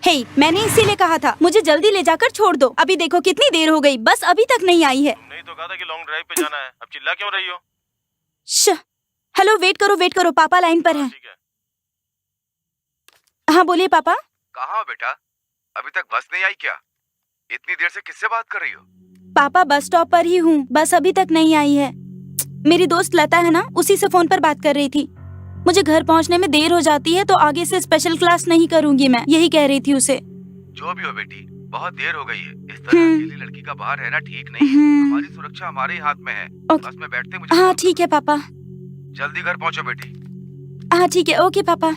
हे, मैंने इसीलिए कहा था मुझे जल्दी ले जाकर छोड़ दो। अभी देखो कितनी देर हो गई, बस अभी तक नहीं आई है। तुमने ही तो कहा था कि लॉन्ग ड्राइव पे जाना है, अब चिल्ला क्यों रही हो? हेलो, वेट करो, पापा लाइन पर हैं। ठीक है। हाँ बोलिए पापा। कहाँ हो बेटा? अभी तक बस नहीं आई क्या? इतनी देर से किससे बात कर रही हो? पापा बस स्टॉप पर ही हूँ, बस अभी तक नहीं आई है। मेरी दोस्त लता है ना, उसी से फोन पर बात कर रही थी। मुझे घर पहुँचने में देर हो जाती है तो आगे से स्पेशल क्लास नहीं करूँगी मैं, यही कह रही थी उसे। जो भी हो बेटी, बहुत देर हो गई है। इस तरह अकेली लड़की का बाहर रहना ठीक नहीं है। हमारी सुरक्षा हमारे ही हाथ में है। बस में बैठते मुझे। हाँ ठीक है पापा। जल्दी घर पहुँचो बेटी। हाँ ठीक है, ओके पापा।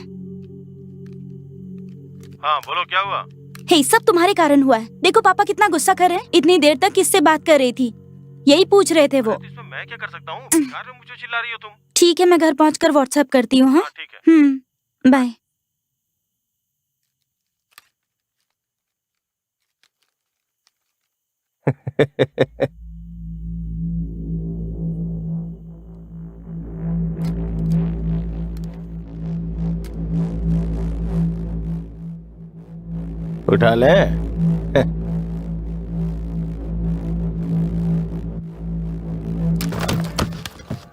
हाँ बोलो, क्या हुआ? हे, सब तुम्हारे कारण हुआ है। देखो पापा कितना गुस्सा कर रहे हैं। इतनी देर तक किससे बात कर रही थी, यही पूछ रहे थे वो। तो इसमें मैं क्या कर सकता हूँ? कार में मुझे चिल्ला रही हो तुम। ठीक है, मैं घर पहुंचकर व्हाट्सएप करती हूँ। हाँ ठीक है। बाय। उठा ले।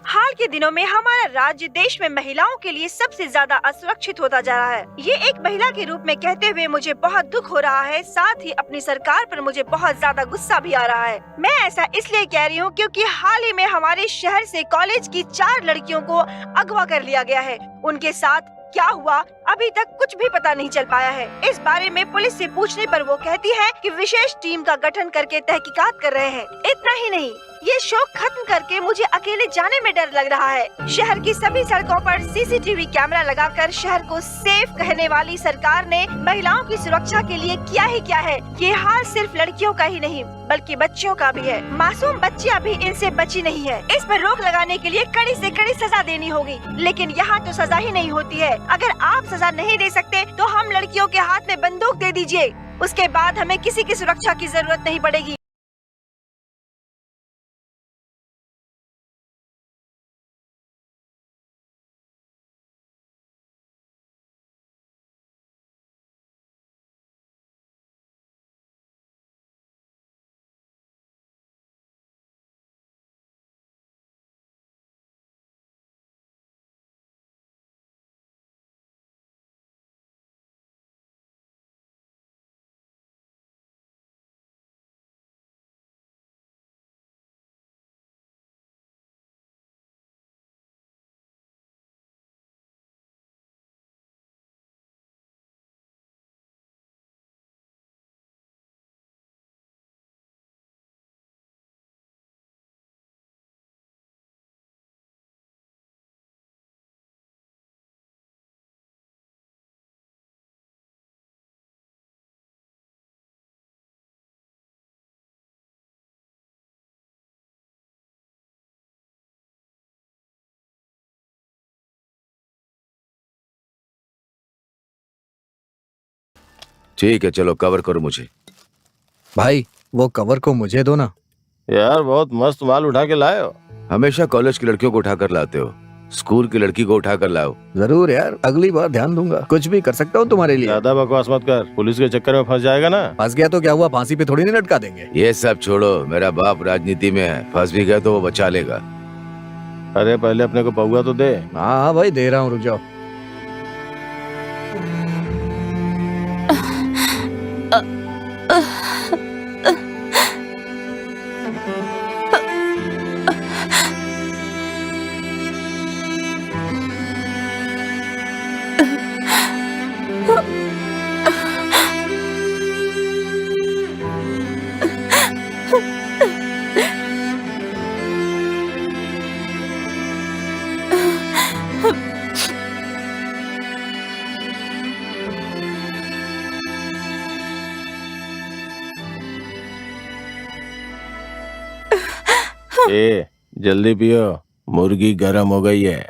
हाल के दिनों में हमारा राज्य देश में महिलाओं के लिए सबसे ज्यादा असुरक्षित होता जा रहा है। ये एक महिला के रूप में कहते हुए मुझे बहुत दुख हो रहा है, साथ ही अपनी सरकार पर मुझे बहुत ज्यादा गुस्सा भी आ रहा है। मैं ऐसा इसलिए कह रही हूँ क्योंकि हाल ही में हमारे शहर से कॉलेज की 4 लड़कियों को अगवा कर लिया गया है। उनके साथ क्या हुआ अभी तक कुछ भी पता नहीं चल पाया है। इस बारे में पुलिस से पूछने पर वो कहती है कि विशेष टीम का गठन करके तहकीकात कर रहे हैं। इतना ही नहीं, ये शो खत्म करके मुझे अकेले जाने में डर लग रहा है। शहर की सभी सड़कों पर सीसीटीवी कैमरा लगाकर शहर को सेफ कहने वाली सरकार ने महिलाओं की सुरक्षा के लिए किया ही क्या है। ये हाल सिर्फ लड़कियों का ही नहीं बल्कि बच्चियों का भी है। मासूम बच्चियां भी इनसे बची नहीं है। इस पर रोक लगाने के लिए कड़ी से कड़ी सजा देनी होगी, लेकिन यहाँ तो सजा ही नहीं होती है। अगर आप सजा नहीं दे सकते तो हम लड़कियों के हाथ में बंदूक दे दीजिए, उसके बाद हमें किसी की सुरक्षा की जरूरत नहीं पड़ेगी। ठीक है, चलो कवर करो मुझे। भाई वो कवर को मुझे दो ना। यार बहुत मस्त माल उठा के लाए हो। हमेशा कॉलेज की लड़कियों को उठाकर लाते हो, स्कूल की लड़की को उठाकर लाओ। जरूर यार, अगली बार ध्यान दूंगा। कुछ भी कर सकता हूँ तुम्हारे लिए। ज्यादा बकवास मत कर, पुलिस के चक्कर में फंस जाएगा ना। फंस गया तो क्या हुआ, फांसी पे थोड़ी नहीं लटका देंगे। ये सब छोड़ो, मेरा बाप राजनीति में है, फंस भी गया तो वो बचा लेगा। अरे पहले अपने को पौवा तो दे। हाँ भाई दे रहा हूँ, रुक जाओ। ए, जल्दी पियो, मुर्गी गर्म हो गई है।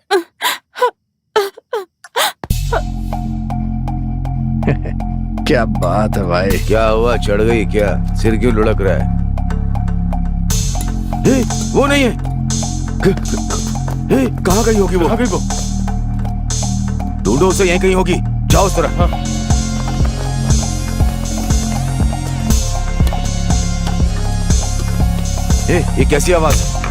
क्या बात है भाई। क्या हुआ, चढ़ गई क्या? सिर क्यों लुढ़क रहा है? वो नहीं है। कहाँ गई होगी वो? कहाँ गई वो? ढूंढो उसे, यहीं कहीं होगी। जाओ उस तरफ। ये कैसी आवाज है?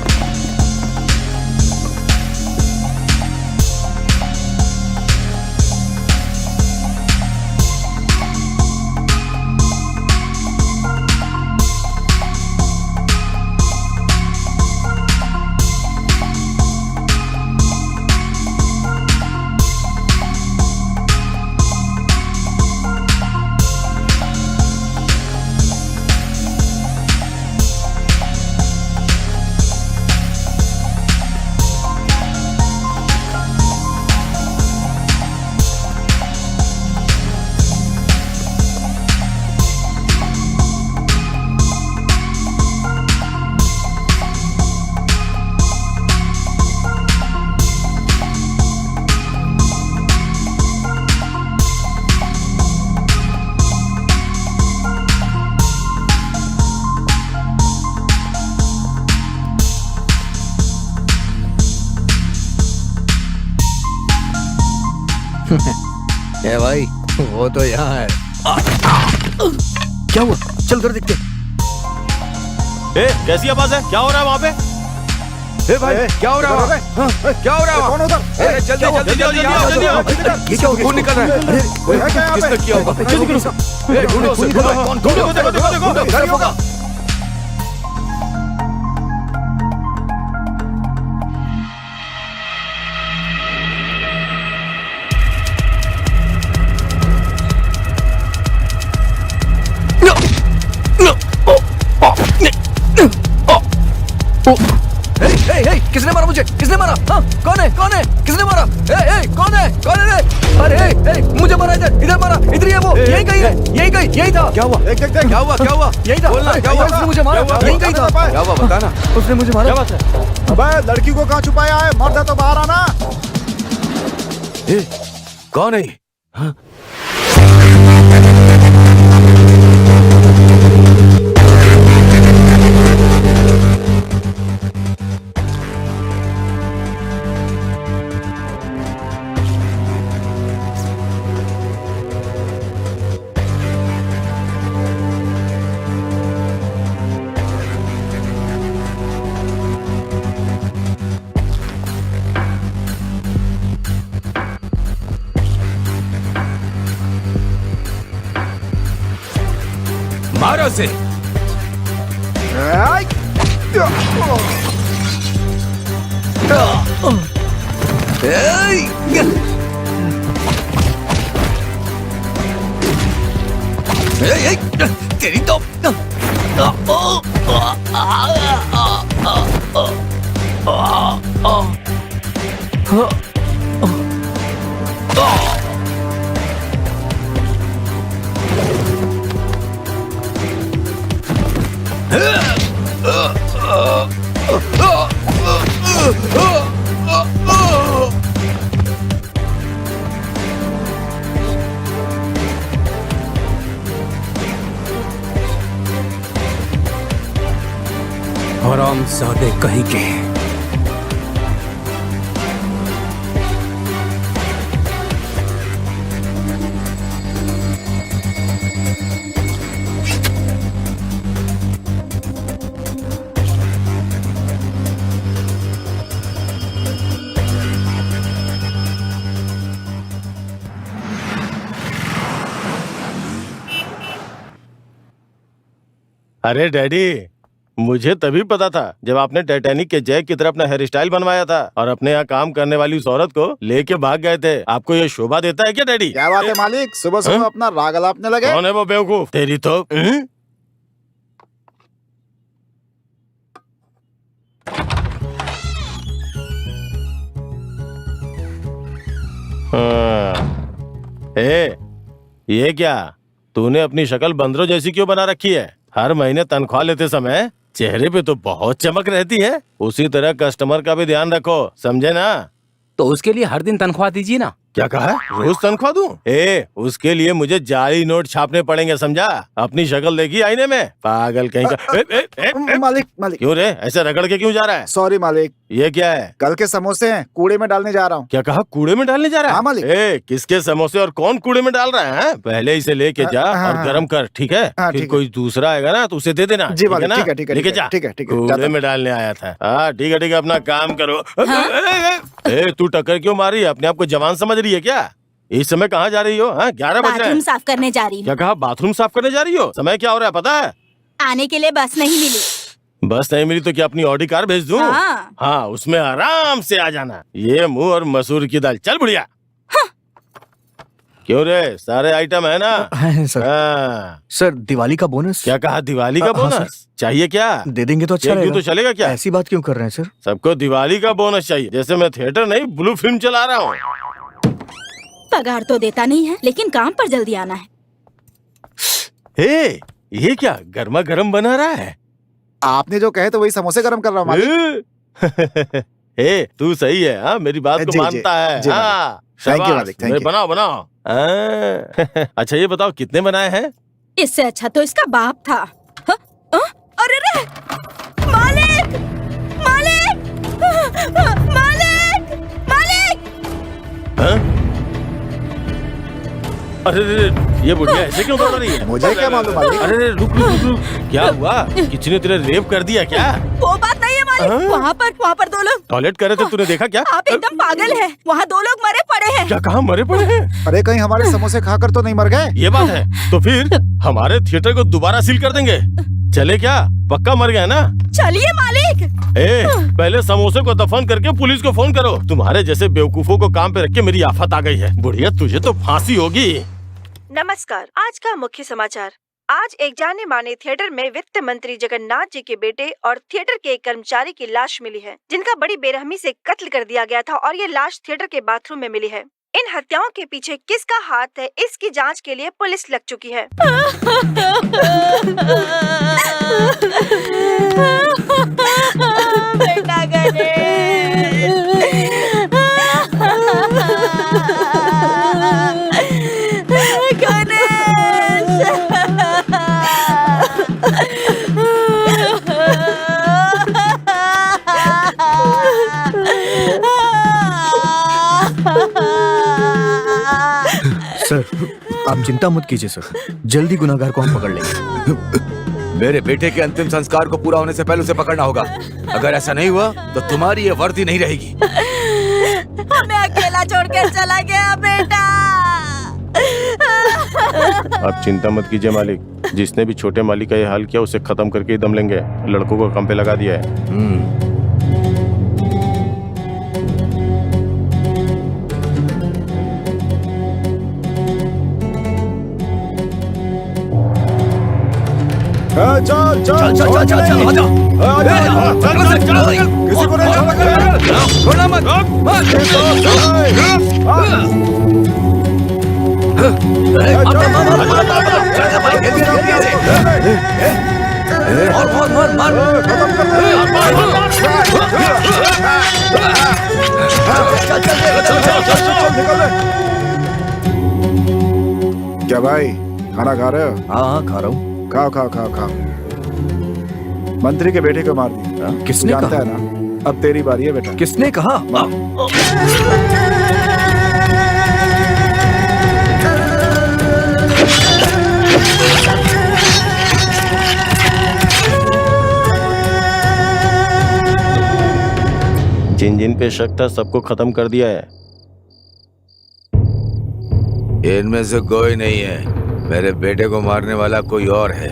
ए भाई, वो तो यहाँ है। क्या हुआ? चल उधर देखते। कैसी आवाज है? क्या हो रहा है वहाँ पे? भाई क्या हो रहा है? क्या हो रहा है? कौन उधर? जल्दी जल्दी जल्दी आओ, जल्दी आओ। ये क्या हो गया? खून निकल रहा है। किसने किया होगा? जल्दी करो। ढूंढो उसे, ढूंढो, देखो घर होगा। किसने मारा मुझे? किसने मारा? हाँ, कौन है? कौन है? किसने मारा? कौन है? कौन है? अरे मुझे मारा, इधर मारा, इधर ही है वो, यही कहीं है, यही था। क्या हुआ? देख क्या हुआ? क्या हुआ? यही था। बोलना, क्या हुआ? उसने मुझे मारा, यही कहीं था। क्या हुआ बता ना। उसने मुझे मारा। क्या बात है? अबे लड़की को कहाँ छुपाया है? मर्द है तो बाहर आना। कौन है? हाँ? मारो से। तेरी तो हरामजादे कहीं के। अरे डैडी, मुझे तभी पता था जब आपने टाइटैनिक के जैक की तरह अपना हेयर स्टाइल बनवाया था और अपने यहाँ काम करने वाली उस औरत को लेके भाग गए थे। आपको ये शोभा देता है क्या डैडी? क्या बात है मालिक, सुबह सुबह अपना राग अलापने लगे? कौन है वो बेवकूफ? तेरी तो ये क्या? तूने अपनी शक्ल बंदरों जैसी क्यों बना रखी है? हर महीने तनख्वाह लेते समय चेहरे पे तो बहुत चमक रहती है। उसी तरह कस्टमर का भी ध्यान रखो, समझे ना? तो उसके लिए हर दिन तनख्वाह दीजिए ना। क्या कहा है? रोज तनख्वाह दूं? उसके लिए मुझे जाली नोट छापने पड़ेंगे, समझा? अपनी शक्ल देखी आईने में? पागल कहीं का। मालिक मालिक क्यों रे, ऐसे रगड़ के क्यों जा रहा है? सॉरी मालिक, ये क्या है? कल के समोसे हैं, कूड़े में डालने जा रहा हूँ। क्या कहा? कूड़े में डालने जा रहा है? हाँ, मालिक। किसके समोसे और कौन कूड़े में डाल रहा है? पहले इसे लेके जा हाँ, और हाँ, गरम कर, ठीक है? हाँ, फिर ठीक है। कोई दूसरा आएगा ना तो उसे दे देना। जी मालिक, ना? ठीक है, ठीक है, लेके ठीक है, जा। ठीक है, ठीक है, कूड़े जाता में डालने आया था। हाँ ठीक है, अपना काम करो। तू टक्कर क्यों मारी है? अपने आप को जवान समझ रही है क्या? इस समय कहाँ जा रही हो? 11 बज रहे बाथरूम हैं। साफ करने जा रही हूँ। क्या कहा? बाथरूम साफ करने जा रही हो? समय क्या हो रहा है पता है? आने के लिए बस नहीं मिली। बस नहीं मिली तो क्या अपनी ऑडी कार भेज दूं? हाँ। हाँ, उसमें आराम से आ जाना। ये मुंह और मसूर की दाल, चल बुढ़िया। क्यों रे, सारे आइटम है ना? है सर। हाँ। सर दिवाली का बोनस क्या कहा? दिवाली का हाँ, बोनस चाहिए क्या? दे देंगे तो अच्छा एक दूं रहेगा। तो चलेगा क्या? ऐसी बात क्यों कर रहे हैं सर? सबको दिवाली का बोनस चाहिए, जैसे मैं थिएटर नहीं ब्लू फिल्म चला रहा हूँ। पगार तो देता नहीं है, लेकिन काम पर जल्दी आना है। ये क्या गर्मा गर्म बना रहा है? आपने जो कहे तो वही समोसे गरम कर रहा हूँ मालिक। तू सही है। हाँ, मेरी बात को जी, जी, मानता है। जी, मालिक। हाँ, Thank you, शाबाश। मालिक, thank you। बनाओ बनाओ। अच्छा ये बताओ कितने बनाए हैं? इससे अच्छा तो इसका बाप था। ह? अरे रे! मालिक! मालिक! मालिक! मालिक! हाँ? अरे रे, ये बुढ़िया ऐसे क्यों दौड़ रही है? मुझे क्या मालूम मालिक। अरे रे, रुक रुक रुक रुक। क्या हुआ? किसी ने तेरे रेप कर दिया क्या? वो बात नहीं है मालिक। हाँ? वहाँ पर 2 लोग। टॉयलेट कर रहे थे, तूने देखा क्या? आप एकदम पागल है। वहाँ 2 लोग मरे पड़े हैं। क्या कहा? मरे पड़े हैं? अरे कहीं हमारे समोसे खाकर तो नहीं मर गए? ये बात है तो फिर हमारे थिएटर को दोबारा सील कर देंगे। चले क्या? पक्का मर गया ना? चलिए मालिक। पहले समोसे को दफन करके पुलिस को फोन करो। तुम्हारे जैसे बेवकूफों को काम पे रख के मेरी आफत आ गई है। बुढ़िया, तुझे तो फांसी होगी। नमस्कार, आज का मुख्य समाचार। आज एक जाने माने थिएटर में वित्त मंत्री जगन्नाथ जी के बेटे और थिएटर के एक कर्मचारी की लाश मिली है, जिनका बड़ी बेरहमी से कत्ल कर दिया गया था और ये लाश थिएटर के बाथरूम में मिली है। इन हत्याओं के पीछे किसका हाथ है, इसकी जांच के लिए पुलिस लग चुकी है। बेटा सर आप चिंता मत कीजिए सर, जल्दी गुनाहगार को हम पकड़ लेंगे। मेरे बेटे के अंतिम संस्कार को पूरा होने से पहले उसे पकड़ना होगा। अगर ऐसा नहीं हुआ तो तुम्हारी ये वर्दी नहीं रहेगी। हमें अकेला छोड़कर चला गया बेटा। आप चिंता मत कीजिए मालिक। जिसने भी छोटे मालिक का ये हाल किया उसे खत्म करके ही दम लेंगे। लड़कों को काम पे लगा दिया है। चल चल चल चल चल चल आजा। किसी को नहीं पकड़। छोड़ना मत। और मार मार क्या भाई, खाना खा रहे हो? हाँ हाँ खा रहा हूँ। खाओ खाओ खाओ खाओ। मंत्री के बेटे को मार दिया। किसने जानता कहा? है ना? अब तेरी बारी है बेटा। किसने कहा? जिन जिन पे शक था सबको खत्म कर दिया है। इनमें से कोई नहीं है। मेरे बेटे को मारने वाला कोई और है।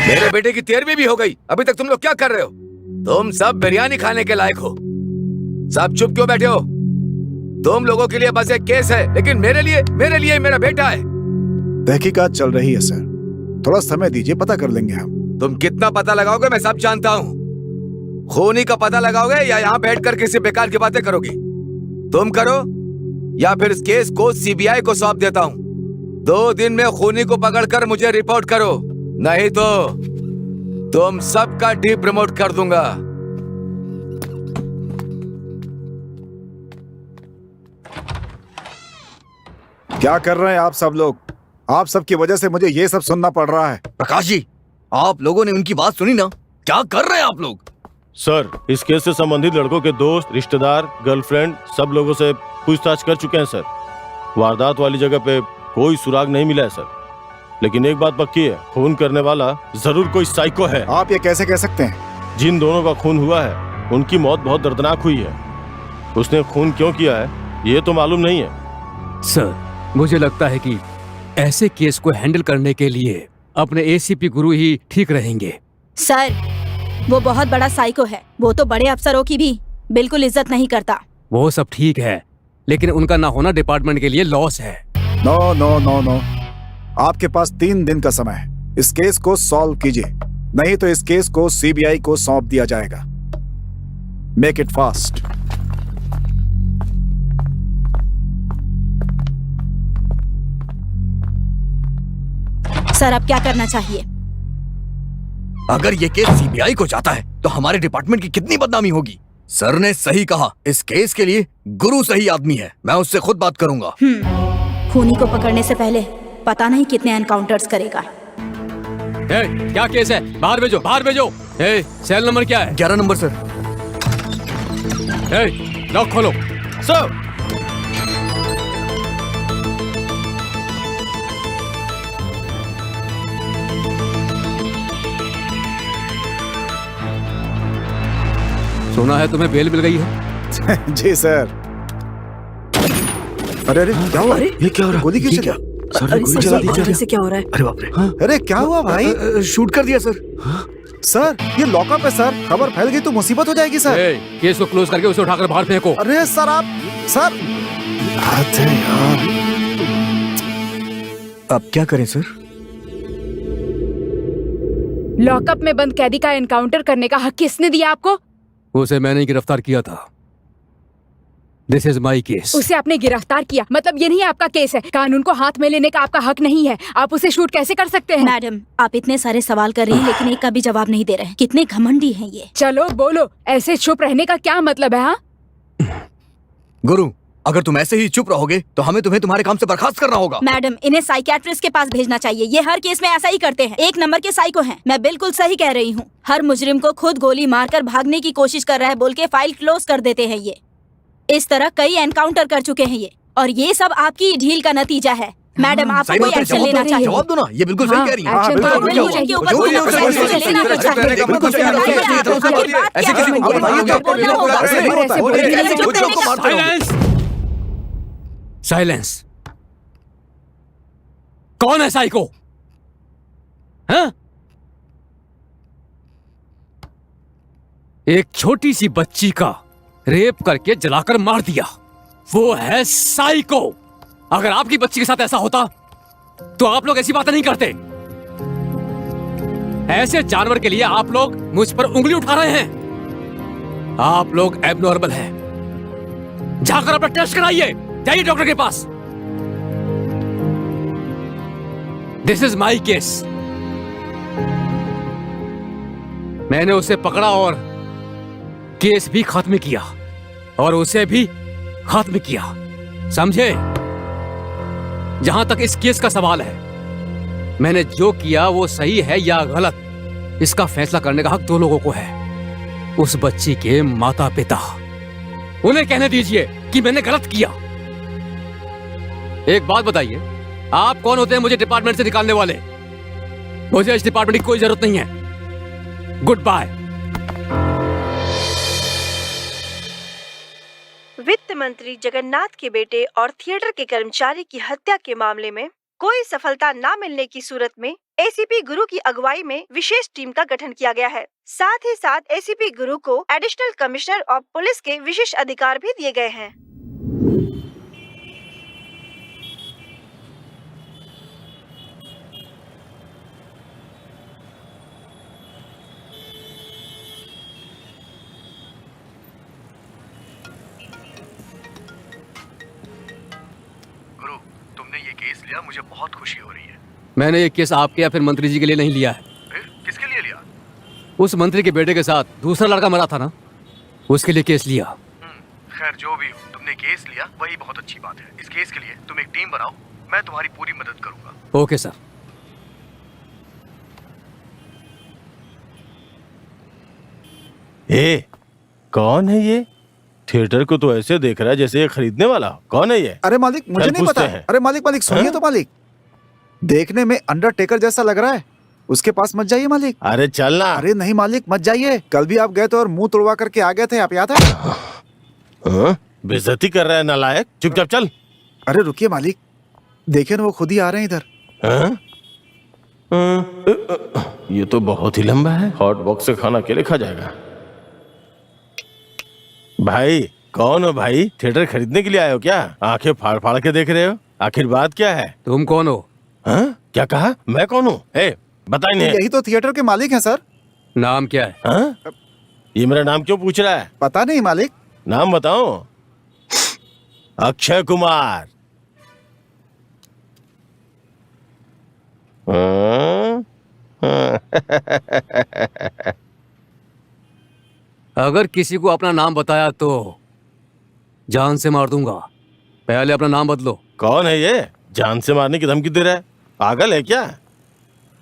मेरे बेटे की 13वीं भी हो गई, अभी तक तुम लोग क्या कर रहे हो? तुम सब बिरयानी खाने के लायक हो। सब चुप क्यों बैठे हो? तुम लोगों के लिए बस एक केस है, लेकिन मेरे लिए मेरा बेटा है। तहकीकात चल रही है सर, थोड़ा समय दीजिए, पता कर लेंगे हम। तुम कितना पता लगाओगे मैं सब जानता हूँ। खूनी का पता लगाओगे या यहाँ बैठकर किसी बेकार की बातें करोगी? तुम करो या फिर इस केस को सीबीआई को सौंप देता हूँ। 2 दिन में खूनी को पकड़कर मुझे रिपोर्ट करो, नहीं तो तुम सबका डी प्रमोट कर दूंगा। क्या कर रहे हैं आप सब लोग? आप सबकी वजह से मुझे ये सब सुनना पड़ रहा है। प्रकाश जी, आप लोगों ने उनकी बात सुनी ना? क्या कर रहे हैं आप लोग? सर, इस केस से संबंधित लड़कों के दोस्त, रिश्तेदार, गर्लफ्रेंड सब लोगों से पूछताछ कर चुके हैं सर। वारदात वाली जगह पे कोई सुराग नहीं मिला है सर, लेकिन एक बात पक्की है, खून करने वाला जरूर कोई साइको है। आप ये कैसे कह सकते हैं? जिन दोनों का खून हुआ है उनकी मौत बहुत दर्दनाक हुई है। उसने खून क्यों किया है ये तो मालूम नहीं है। सर, मुझे लगता है कि ऐसे केस को हैंडल करने के लिए अपने एसीपी गुरु ही ठीक रहेंगे। सर, वो बहुत बड़ा साइको है। वो तो बड़े अफसरों की भी बिल्कुल इज्जत नहीं करता। वो सब ठीक है, लेकिन उनका ना होना डिपार्टमेंट के लिए लॉस है। नो नो नो नो, आपके पास 3 दिन का समय है। इस केस को सॉल्व कीजिए, नहीं तो इस केस को सीबीआई को सौंप दिया जाएगा। Make it fast. सर, अब क्या करना चाहिए? अगर ये केस सीबीआई को जाता है तो हमारे डिपार्टमेंट की कितनी बदनामी होगी। सर ने सही कहा, इस केस के लिए गुरु सही आदमी है। मैं उससे खुद बात करूंगा। खूनी को पकड़ने से पहले पता नहीं कितने एनकाउंटर्स करेगा। क्या केस है? बाहर भेजो, बाहर भेजो। सेल नंबर क्या है? 11 नंबर सर। लॉक खोलो। सर, सुना है तुम्हें बेल मिल गई है? जी सर। अरे अरे क्या हुआ? ये क्या हो रहा है? गोली किसने? सर ने गोली चला दी। से क्या हो रहा है? अरे बाप रे! अरे क्या हुआ भाई? शूट कर दिया सर। सर, ये लॉकअप है सर, खबर फैल गई तो मुसीबत हो जाएगी सर। केस को क्लोज करके उसे उठाकर बाहर फेंको। अरे सर, आप सर। अरे यार, अब क्या करें सर? लॉकअप में बंद कैदी का एनकाउंटर करने का हक किसने दिया आपको? उसे मैंने गिरफ्तार किया था। This is my case. उसे आपने गिरफ्तार किया, मतलब ये नहीं आपका केस है। कानून को हाथ में लेने का आपका हक नहीं है। आप उसे शूट कैसे कर सकते हैं? मैडम, आप इतने सारे सवाल कर रही हैं लेकिन एक का भी जवाब नहीं दे रहे हैं। कितने घमंडी हैं ये। चलो बोलो, ऐसे चुप रहने का क्या मतलब है? हाँ, गुरु, अगर तुम ऐसे ही चुप रहोगे तो हमें तुम्हें तुम्हारे काम से बर्खास्त करना होगा। मैडम, इन्हें साइकियाट्रिस्ट के पास भेजना चाहिए। ये हर केस में ऐसा ही करते हैं। 1 नंबर के साइको हैं। मैं बिल्कुल सही कह रही हूँ। हर मुजरिम को खुद गोली मारकर भागने की कोशिश कर रहा है बोल के फाइल क्लोज कर देते हैं ये। इस तरह कई एनकाउंटर कर चुके हैं ये, और ये सब आपकी ढील का नतीजा है। मैडम, आपको सही कोई बात है, एक्शन जवाब लेना दो, चाहिए। जवाब दो ना। ये बिल्कुल सही कह रही है। हाँ, एक्शन बिल्कुल, तो बिल्कुल। लेना के ऊपर जो कोई भी हो, एक्शन जो भी हो, लेना जो भी हो, चाहिए। जो भी हो, बिल्कुल जो भी हो, बताइए जो भी हो, आप, जो भी हो, आखिर बात ऐसे क्या किसी है? को बोलना होगा, बोलना होगा। ऐसे बोलना होता है, होगा। ऐसे ऐसे होता है, चुप ऐसे रहने का- मारते हो। साइलेंस। कौन है साइको? हाँ? एक छोटी सी बच्ची का रेप करके जलाकर मार दिया, वो है साइको। अगर आपकी बच्ची के साथ ऐसा होता तो आप लोग ऐसी बातें नहीं करते। ऐसे जानवर के लिए आप लोग मुझ पर उंगली उठा रहे हैं। आप लोग एबनॉर्मल हैं। जाकर अपना टेस्ट कराइए, जाइए डॉक्टर के पास। This is my case. मैंने उसे पकड़ा और केस भी खत्म किया और उसे भी खत्म किया, समझे? जहां तक इस केस का सवाल है, मैंने जो किया वो सही है या गलत, इसका फैसला करने का हक 2 लोगों को है। उस बच्ची के माता पिता। उन्हें कहने दीजिए कि मैंने गलत किया। एक बात बताइए, आप कौन होते हैं मुझे डिपार्टमेंट से निकालने वाले? मुझे इस डिपार्टमेंट की कोई जरूरत नहीं है। Goodbye. वित्त मंत्री जगन्नाथ के बेटे और थिएटर के कर्मचारी की हत्या के मामले में कोई सफलता न मिलने की सूरत में एसीपी गुरु की अगुवाई में विशेष टीम का गठन किया गया है। साथ ही साथ एसीपी गुरु को एडिशनल कमिश्नर ऑफ पुलिस के विशेष अधिकार भी दिए गए हैं। गुरु, तुमने ये केस लिया, मुझे बहुत खुशी हो रही है। मैंने ये केस आपके या फिर मंत्री जी के लिए नहीं लिया है। फिर किसके लिए लिया? उस मंत्री के बेटे के साथ दूसरा लड़का मरा था ना, उसके लिए केस लिया। खैर जो भी हो, तुमने केस लिया वही बहुत अच्छी बात है। इस केस के लिए तुम एक टीम बनाओ, मैं तुम्हारी पूरी मदद करूंगा। Okay sir. ए, कौन है ये? थिएटर को तो ऐसे देख रहा है जैसे ये खरीदने वाला हो। कौन है ये? अरे मालिक, मुझे चल नहीं पूछते पता। हैं। अरे मालिक, मालिक सुनिए हाँ? तो मालिक, देखने में अंडरटेकर जैसा लग रहा है। उसके पास मत जाइए मालिक। अरे चल ना। अरे नहीं मालिक, मत जाइए। कल भी आप गए थे और मुंह तोड़वा करके आ गए थे, आप याद है? हाँ? बेइज्जती कर रहा है नालायक, चुपचाप चल। अरे रुकिए मालिक, देखिए ना वो खुद ही आ रहे हैं इधर। हाँ? ये तो बहुत ही लंबा है। हॉट बॉक्स से खाना अकेले खा जाएगा। भाई कौन हो भाई? थिएटर खरीदने के लिए आए हो क्या? आंखें फाड़ फाड़ के देख रहे हो, आखिर बात क्या है? तुम कौन हो? हाँ? क्या कहा? मैं कौन हूँ? बता इन्हें। यही तो थिएटर के मालिक हैं सर। नाम क्या है? हाँ? ये मेरा नाम क्यों पूछ रहा है? पता नहीं मालिक। नाम बताओ। अक्षय कुमार। हाँ? अगर किसी को अपना नाम बताया तो जान से मार दूंगा। पहले अपना नाम बदलो। कौन है ये? जान से मारने की धमकी दे रहा है? पागल है क्या?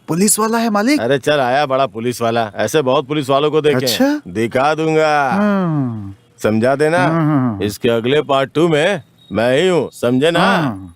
पुलिस वाला है मालिक। अरे चल आया बड़ा पुलिस वाला। ऐसे बहुत पुलिस वालों को देखे। अच्छा? दिखा दूंगा। हाँ, समझा देना। हाँ। इसके अगले पार्ट 2 में मैं ही हूँ, समझे ना? हाँ।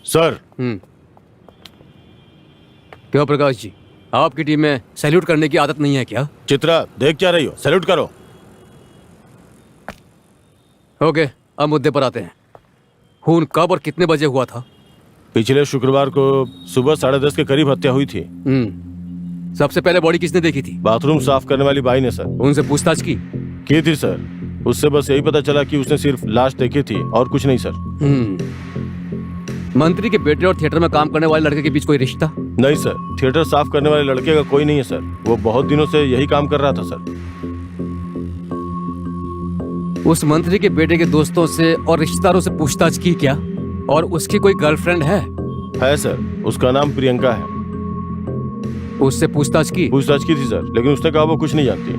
सर। क्यों प्रकाश जी, आपकी टीम में सैल्यूट करने की आदत नहीं है क्या? चित्रा देख क्या रही हो? सैल्यूट करो। ओके, अब मुद्दे पर आते हैं। खून कब और कितने बजे हुआ था? पिछले शुक्रवार को सुबह 10:30 के करीब हत्या हुई थी। सबसे पहले बॉडी किसने देखी थी? बाथरूम साफ करने वाली बाई ने सर। उनसे पूछताछ की? की थी सर। उससे बस यही पता चला कि उसने सिर्फ लाश देखी थी और कुछ नहीं सर। मंत्री के बेटे और थिएटर में काम करने वाले लड़के के बीच कोई रिश्ता? नहीं सर, थिएटर साफ करने वाले लड़के का कोई नहीं है सर। वो बहुत दिनों से यही काम कर रहा था सर। उस मंत्री के बेटे के दोस्तों से और रिश्तेदारों से पूछताछ की क्या? और उसकी कोई गर्लफ्रेंड है? है सर, उसका नाम प्रियंका है। उससे पूछताछ की? पूछताछ की थी सर, लेकिन उसने कहा वो कुछ नहीं जानती।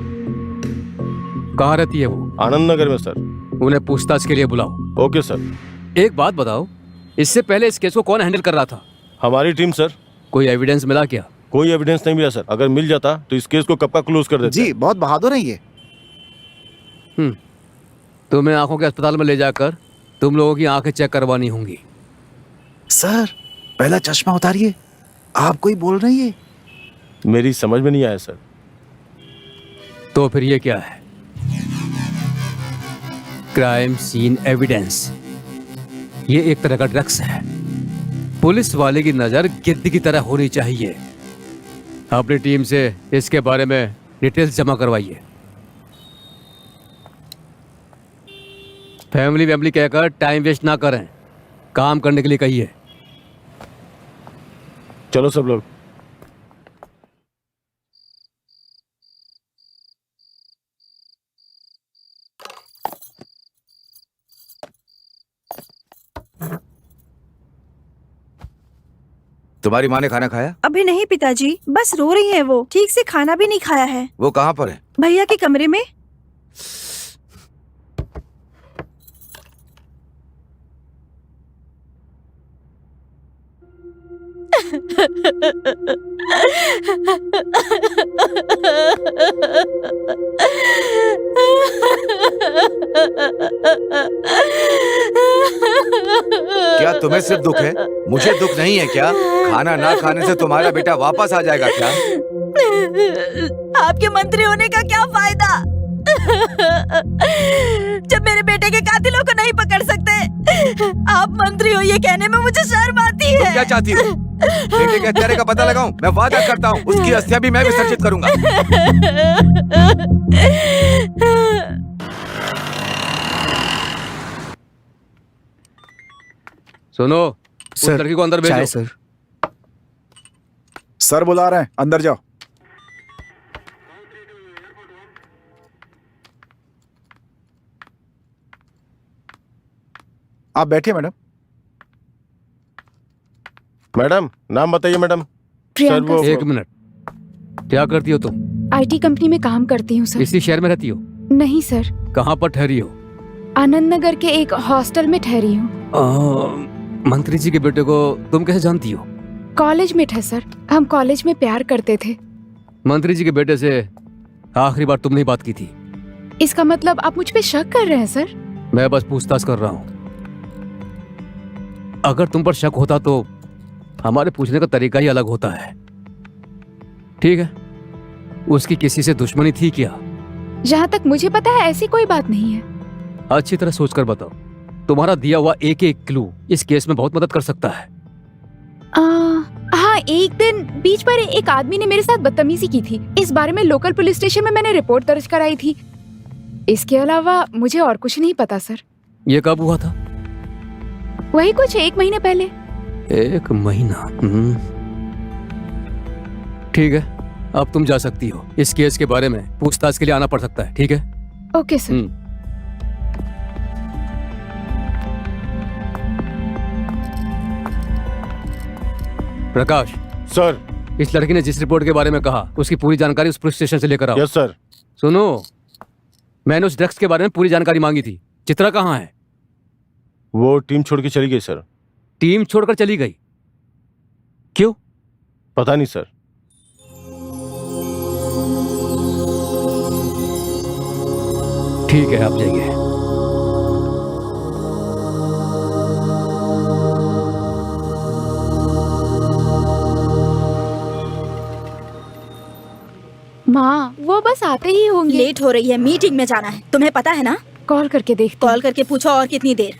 कहाँ रहती है वो? आनंद नगर में सर। उन्हें पूछताछ के लिए बुलाओ। Okay sir. एक बात बताओ, इससे पहले इस केस को कौन हैंडल कर रहा था? हमारी टीम सर। कोई एविडेंस मिला क्या? कोई एविडेंस नहीं मिला सर। अगर मिल जाता तो इस केस को कब का क्लोज कर देते। जी बहुत बहादुर है ये। तुम्हें आंखों के अस्पताल में ले जाकर तुम लोगों की आंखें चेक करवानी होंगी। सर पहला चश्मा उतारिए, आप कोई बोल रही है? मेरी समझ में नहीं आया सर। तो फिर ये क्या है? Crime scene evidence. ये एक तरह का ड्रग्स है। पुलिस वाले की नजर गिद्ध की तरह होनी चाहिए अपनी टीम से इसके बारे में डिटेल्स जमा करवाइए। फैमिली कहकर टाइम वेस्ट ना करें, काम करने के लिए कहिए। चलो सब लोग। तुम्हारी माँ ने खाना खाया? अभी नहीं पिताजी, बस रो रही है वो, ठीक से खाना भी नहीं खाया है। वो कहाँ पर है? भैया के कमरे में। क्या तुम्हें सिर्फ दुख है? मुझे दुख नहीं है क्या? खाना ना खाने से तुम्हारा बेटा वापस आ जाएगा क्या? आपके मंत्री होने का क्या फायदा जब मेरे बेटे के कातिलों को नहीं पकड़ सकते। आप मंत्री हो ये कहने में मुझे शर्म आती है। तुम क्या चाहती हो? बेटे के हत्यारे का पता लगाऊं? मैं वादा करता हूँ उसकी अस्थियां भी मैं विसर्जित करूंगा। सुनो, उस सर, लड़की को अंदर चाय भेजो। सर। सर बुला रहे हैं, अंदर जाओ। आप बैठिए मैडम। मैडम नाम बताइए मैडम। प्रियंका वो- एक मिनट, क्या करती हो तुम? आईटी कंपनी में काम करती हूँ सर। इसी शहर में रहती हो? नहीं सर, कहाँ पर ठहरी हो? आनंद नगर के एक हॉस्टल में ठहरी हूँ। मंत्री जी के बेटे को तुम कैसे जानती हो? कॉलेज में थे सर, हम कॉलेज में प्यार करते थे। मंत्री जी के बेटे से आखिरी बार तुमने ही बात की थी। इसका मतलब आप मुझ पे शक कर रहे हैं सर? मैं बस पूछताछ कर रहा हूँ। अगर तुम पर शक होता तो हमारे पूछने का तरीका ही अलग होता है। ठीक है, उसकी किसी से दुश्मनी थी क्या? जहाँ तक मुझे पता है ऐसी कोई बात नहीं है। अच्छी तरह सोचकर बताओ, तुम्हारा दिया हुआ एक एक क्लू इस केस में बहुत मदद कर सकता है। हाँ, एक दिन बीच पर एक आदमी ने मेरे साथ बदतमीजी की थी। इस बारे में लोकल पुलिस स्टेशन में मैंने रिपोर्ट दर्ज कराई थी। इसके अलावा मुझे और कुछ नहीं पता सर। ये कब हुआ था? वही कुछ 1 महीने पहले। 1 महीना? ठीक है, अब तुम जा सकती हो। इस केस के बारे में पूछताछ के लिए आना पड़ सकता है। ठीक है? Okay sir. प्रकाश सर। इस लड़की ने जिस रिपोर्ट के बारे में कहा उसकी पूरी जानकारी उस पुलिस स्टेशन से लेकर आओ। Yes sir. सुनो, मैंने उस ड्रग्स के बारे में पूरी जानकारी मांगी थी। चित्रा कहाँ है? वो टीम छोड़ के चली गई सर। टीम छोड़कर चली गई? क्यों? पता नहीं सर। ठीक है, आप जाइए। माँ, वो बस आते ही होंगे। लेट हो रही है, मीटिंग में जाना है, तुम्हें पता है ना। कॉल करके देखते। कॉल करके पूछो और कितनी देर।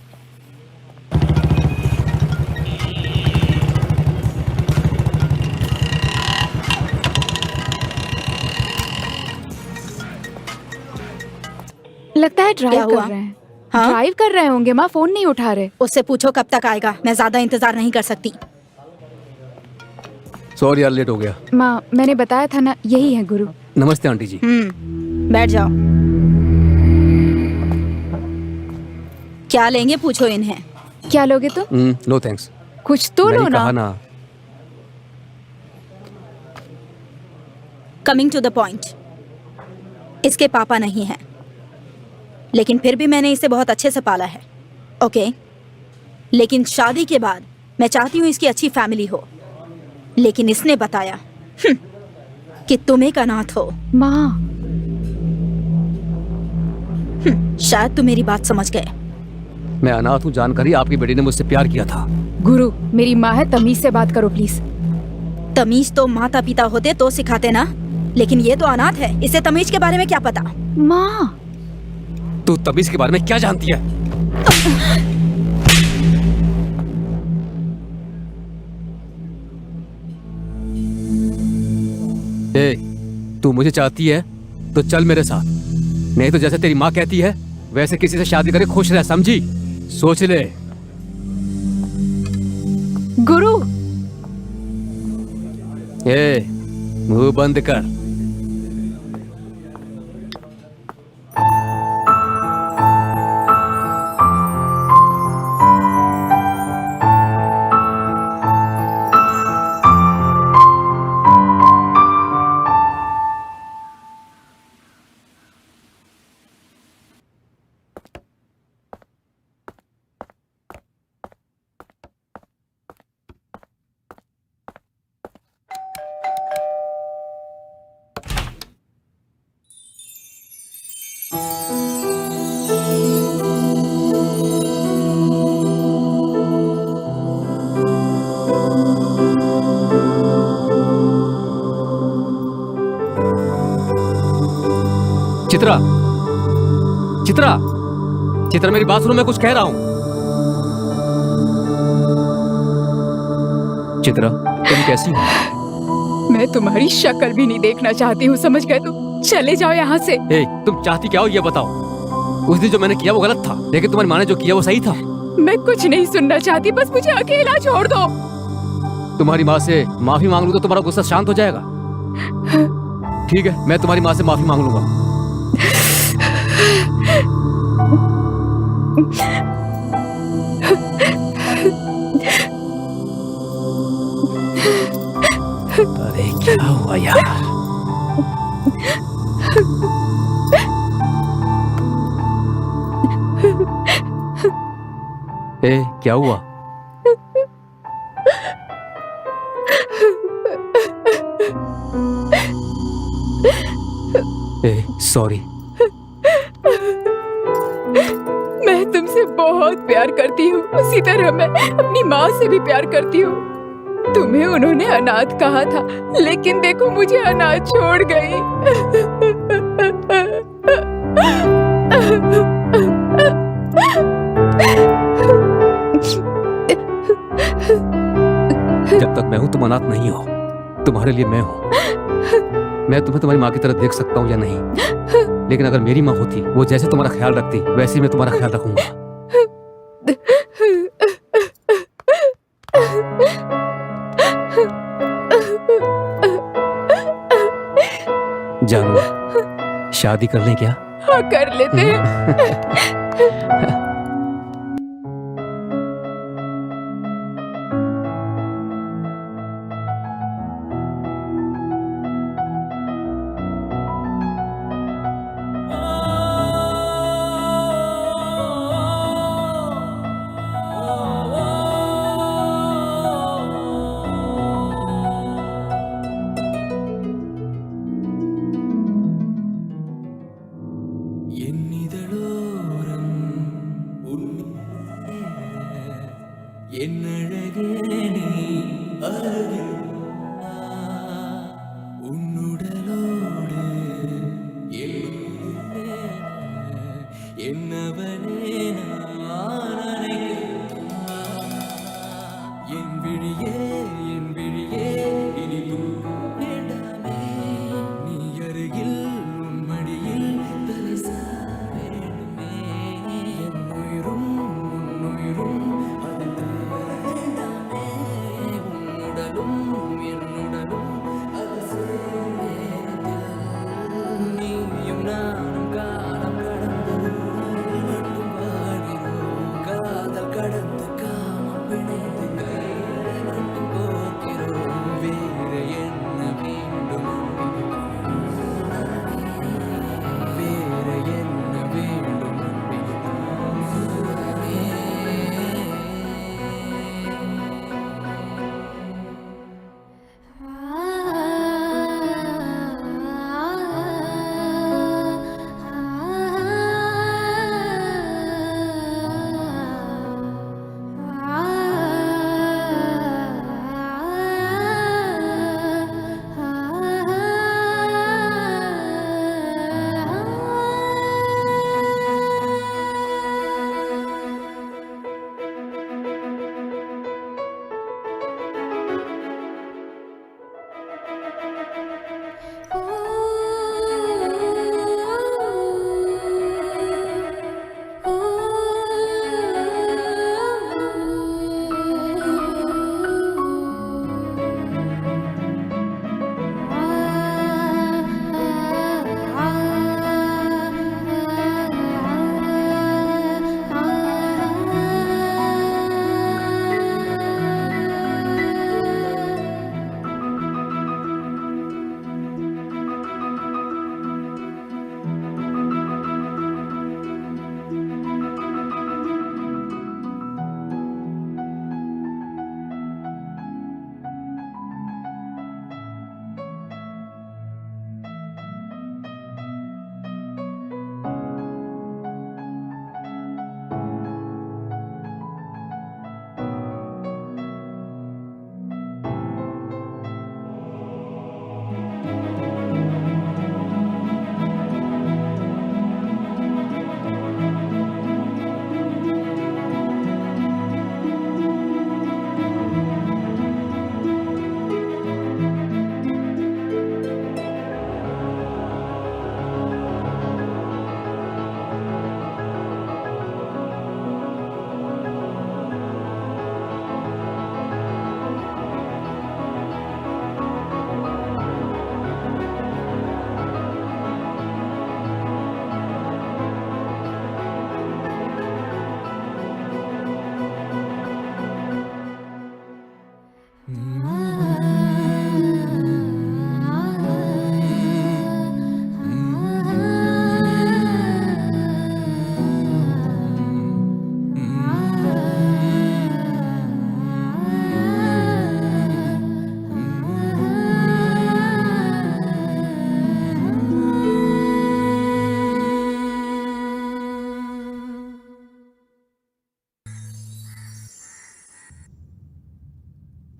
लगता है क्या ड्राइव हुआ? कर रहे हैं। हाँ? ड्राइव कर रहे होंगे माँ, फोन नहीं उठा रहे। उससे पूछो कब तक आएगा, मैं ज्यादा इंतजार नहीं कर सकती। सॉरी यार, लेट हो गया। माँ, मैंने बताया था ना, यही है गुरु। नमस्ते आंटी जी। बैठ जाओ। क्या लेंगे पूछो इन्हें। क्या लोगे तुम? No thanks. कुछ तो लो मैंने कहा ना। ना। कमिंग टू द पॉइंट, इसके पापा नहीं हैं, लेकिन फिर भी मैंने इसे बहुत अच्छे से पाला है। ओके, लेकिन शादी के बाद मैं चाहती हूँ इसकी अच्छी फैमिली हो, लेकिन इसने बताया कि तुम एक अनाथ हो। माँ, शायद तुम मेरी बात समझ गए। मैं अनाथ हूँ जानकर ही आपकी बेटी ने मुझसे प्यार किया था। गुरु मेरी माँ है, तमीज से बात करो प्लीज। तमीज तो माता पिता होते तो सिखाते ना, लेकिन ये तो अनाथ है, इसे तमीज के बारे में क्या पता। माँ, तू तमीज के बारे में क्या जानती है? तू मुझे चाहती है तो चल मेरे साथ, नहीं तो जैसे तेरी माँ कहती है वैसे किसी से शादी करके खुश रह, समझी? सोच ले। गुरु, ए, मुंह बंद कर। चित्रा, चित्रा, चित्रा मेरी बात सुनो, मैं कुछ कह रहा हूं। चित्रा, तुम कैसी हो? मैं तुम्हारी शक्ल भी नहीं देखना चाहती हूँ, समझ गए तुम? चले जाओ यहाँ से। ए, तुम चाहती क्या हो ये बताओ। उस दिन जो मैंने किया वो गलत था, लेकिन तुम्हारी माँ ने जो किया वो सही था। मैं कुछ नहीं सुनना चाहती, बस मुझे अकेला छोड़ दो। तुम्हारी माँ से माफी मांग लूं तो तुम्हारा गुस्सा शांत हो जाएगा। ठीक है, मैं तुम्हारी माँ से माफी मांग लूंगा। अरे क्या हुआ यार? ए, क्या हुआ? ए, सॉरी। मैं तुमसे बहुत प्यार करती हूँ, उसी तरह मैं अपनी माँ से भी प्यार करती हूँ। तुम्हें उन्होंने अनाथ कहा था, लेकिन देखो मुझे अनाथ छोड़ गई। जब तक मैं हूं तुम अनाथ नहीं हो, तुम्हारे लिए मैं हूं। मैं तुम्हें तुम्हारी माँ की तरह देख सकता हूँ या नहीं, लेकिन अगर मेरी माँ होती, वो जैसे तुम्हारा ख्याल रखती वैसे ही मैं तुम्हारा ख्याल रखूंगा। जानू, शादी कर लें क्या? हाँ, कर लेते हैं।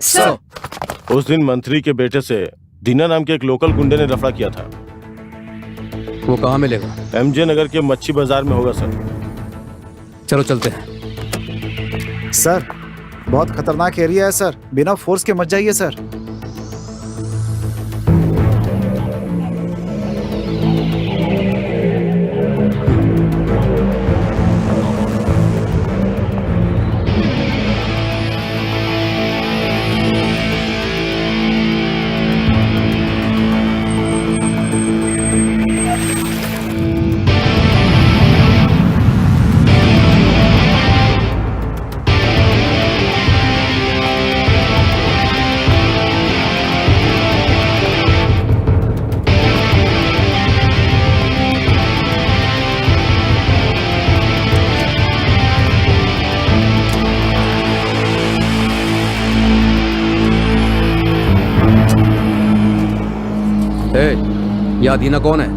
सर। उस दिन मंत्री के बेटे से दीना नाम के एक लोकल गुंडे ने लफड़ा किया था। वो कहाँ मिलेगा? एमजे नगर के मच्छी बाजार में होगा सर। चलो चलते हैं। सर बहुत खतरनाक एरिया है सर, बिना फोर्स के मत जाइए सर। या दीना कौन है?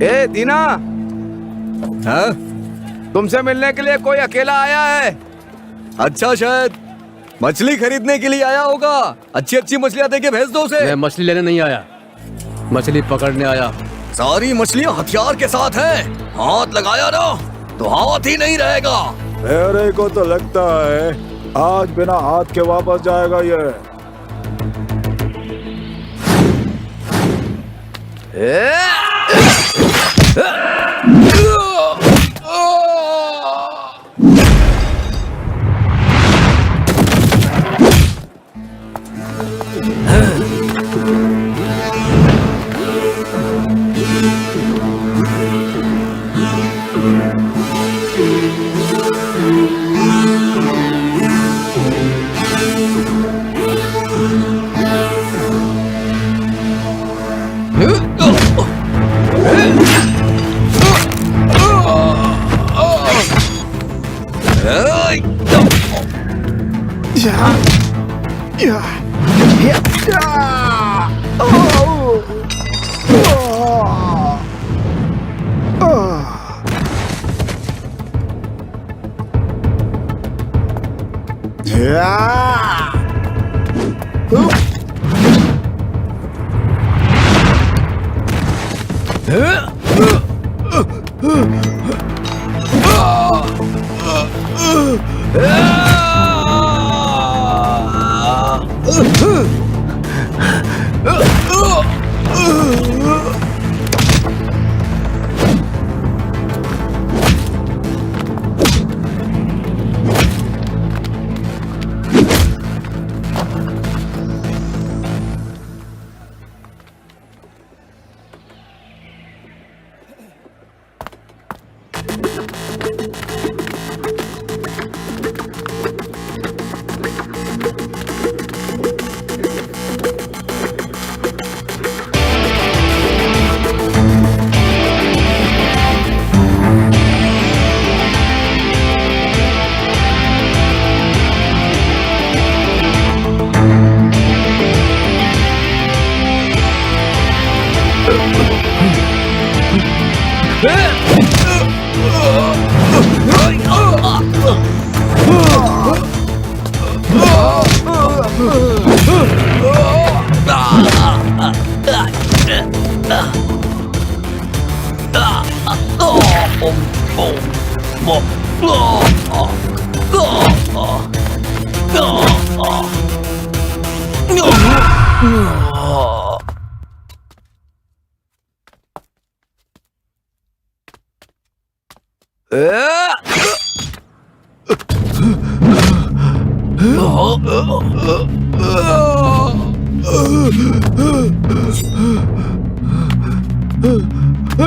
ए दीना, हाँ? तुमसे मिलने के लिए कोई अकेला आया है। अच्छा, शायद मछली खरीदने के लिए आया होगा। अच्छी अच्छी मछलियां देके भेज दो उसे। मैं मछली लेने नहीं आया, मछली पकड़ने आया। सारी मछलियां हथियार के साथ हैं। हाथ लगाया ना तो हाथ ही नहीं रहेगा। मेरे को तो लगता है आज बिना हाथ के वापस जाएगा ये।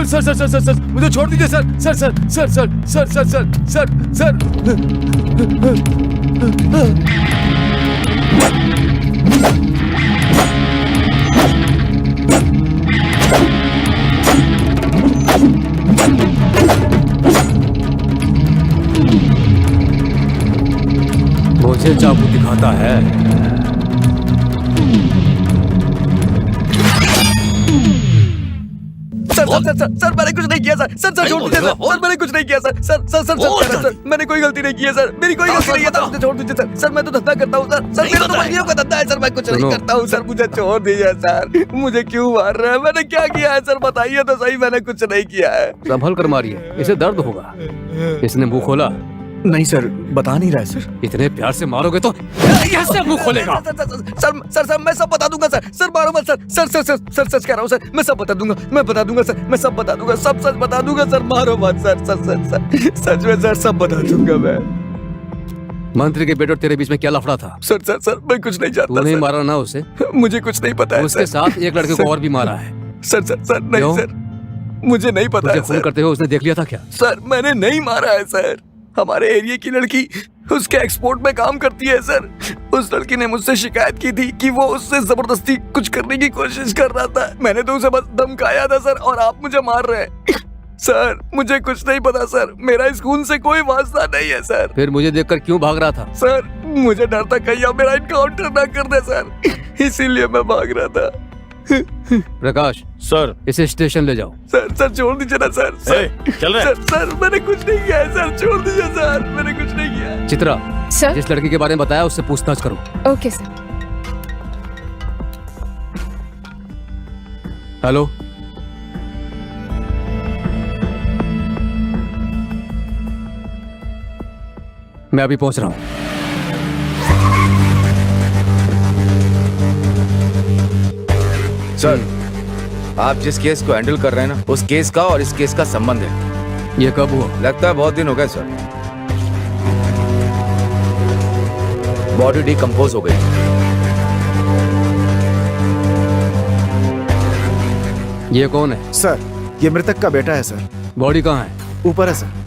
Sir sir sir sir sir मुझे छोड़ दीजिए sir. Sir sir sir sir sir sir sir sir मुझे चाकू दिखाता है। Sir sir sir sir sir मैंने कुछ नहीं किया सर सर सर छोड़ दीजिए सर सर मैंने कुछ नहीं किया sir sir sir sir sir sir मैंने कोई गलती नहीं की है सर मेरी कोई गलती नहीं है सर मुझे छोड़ दीजिए सर सर मैं तो धंधा करता हूँ सर सर मेरा तो मंडियों का धंधा है सर मैं कुछ नहीं करता हूँ सर मुझे छोड़ दीजिए सर मुझे क्यों मार रहे हैं मैंने क्या किया है सर बताइए तो सही मैंने कुछ नहीं किया है संभल कर मारिए, इसे दर्द होगा। इसने मुंह खोला? नहीं सर बता नहीं रहा है सर इतने प्यार से मारोगे तो कैसे मुंह खोलेगा? सर मैं सब बता दूंगा सर सर मारो मत sir sir sir sir sir सच कह रहा हूँ सर मैं सब बता दूंगा मैं बता दूंगा सर मैं सब बता दूंगा सब सच बता दूंगा सर मारो मत सर सर सर सच में सर सब बता दूंगा मैं। मंत्री के बेटे और तेरे बीच में क्या लफड़ा था? सर सर सर मैं कुछ नहीं जानता। तू नहीं सर। मारा ना उसे? मुझे कुछ नहीं पता है उसके सर। साथ एक लड़के को और भी मारा है। सर सर सर नहीं क्यों? सर मुझे नहीं पता तुझे है फोन सर। करते हुए उसने देख लिया था क्या? सर मैंने नहीं मारा है सर हमारे एरिया की लड़की उसके एक्सपोर्ट में काम करती है सर उस लड़की ने मुझसे शिकायत की थी कि वो उससे जबरदस्ती कुछ करने की कोशिश कर रहा था मैंने तो उसे बस धमकाया था सर और आप मुझे मार रहे हैं सर मुझे कुछ नहीं पता सर मेरा इस खून से कोई वास्ता नहीं है सर। फिर मुझे देखकर क्यों भाग रहा था? सर मुझे डर था कहीं आप मेरा इनकाउंटर ना कर दे सर इसीलिए मैं भाग रहा था। प्रकाश सर इसे स्टेशन ले जाओ। सर सर छोड़ दीजिए ना सर सर चल रहे सर सर मैंने कुछ नहीं किया है सर छोड़ दीजिए सर मैंने कुछ नहीं किया है। चित्रा, सर जिस लड़की के बारे में बताया उससे पूछताछ करो। Okay sir. हेलो, मैं अभी पहुंच रहा हूं। सर आप जिस केस को हैंडल कर रहे हैं ना उस केस का और इस केस का संबंध है। ये कब हुआ? लगता है बहुत दिन हो गए सर। बॉडी डिकम्पोज हो गई। ये कौन है? सर ये मृतक का बेटा है सर बॉडी कहाँ है? ऊपर है सर।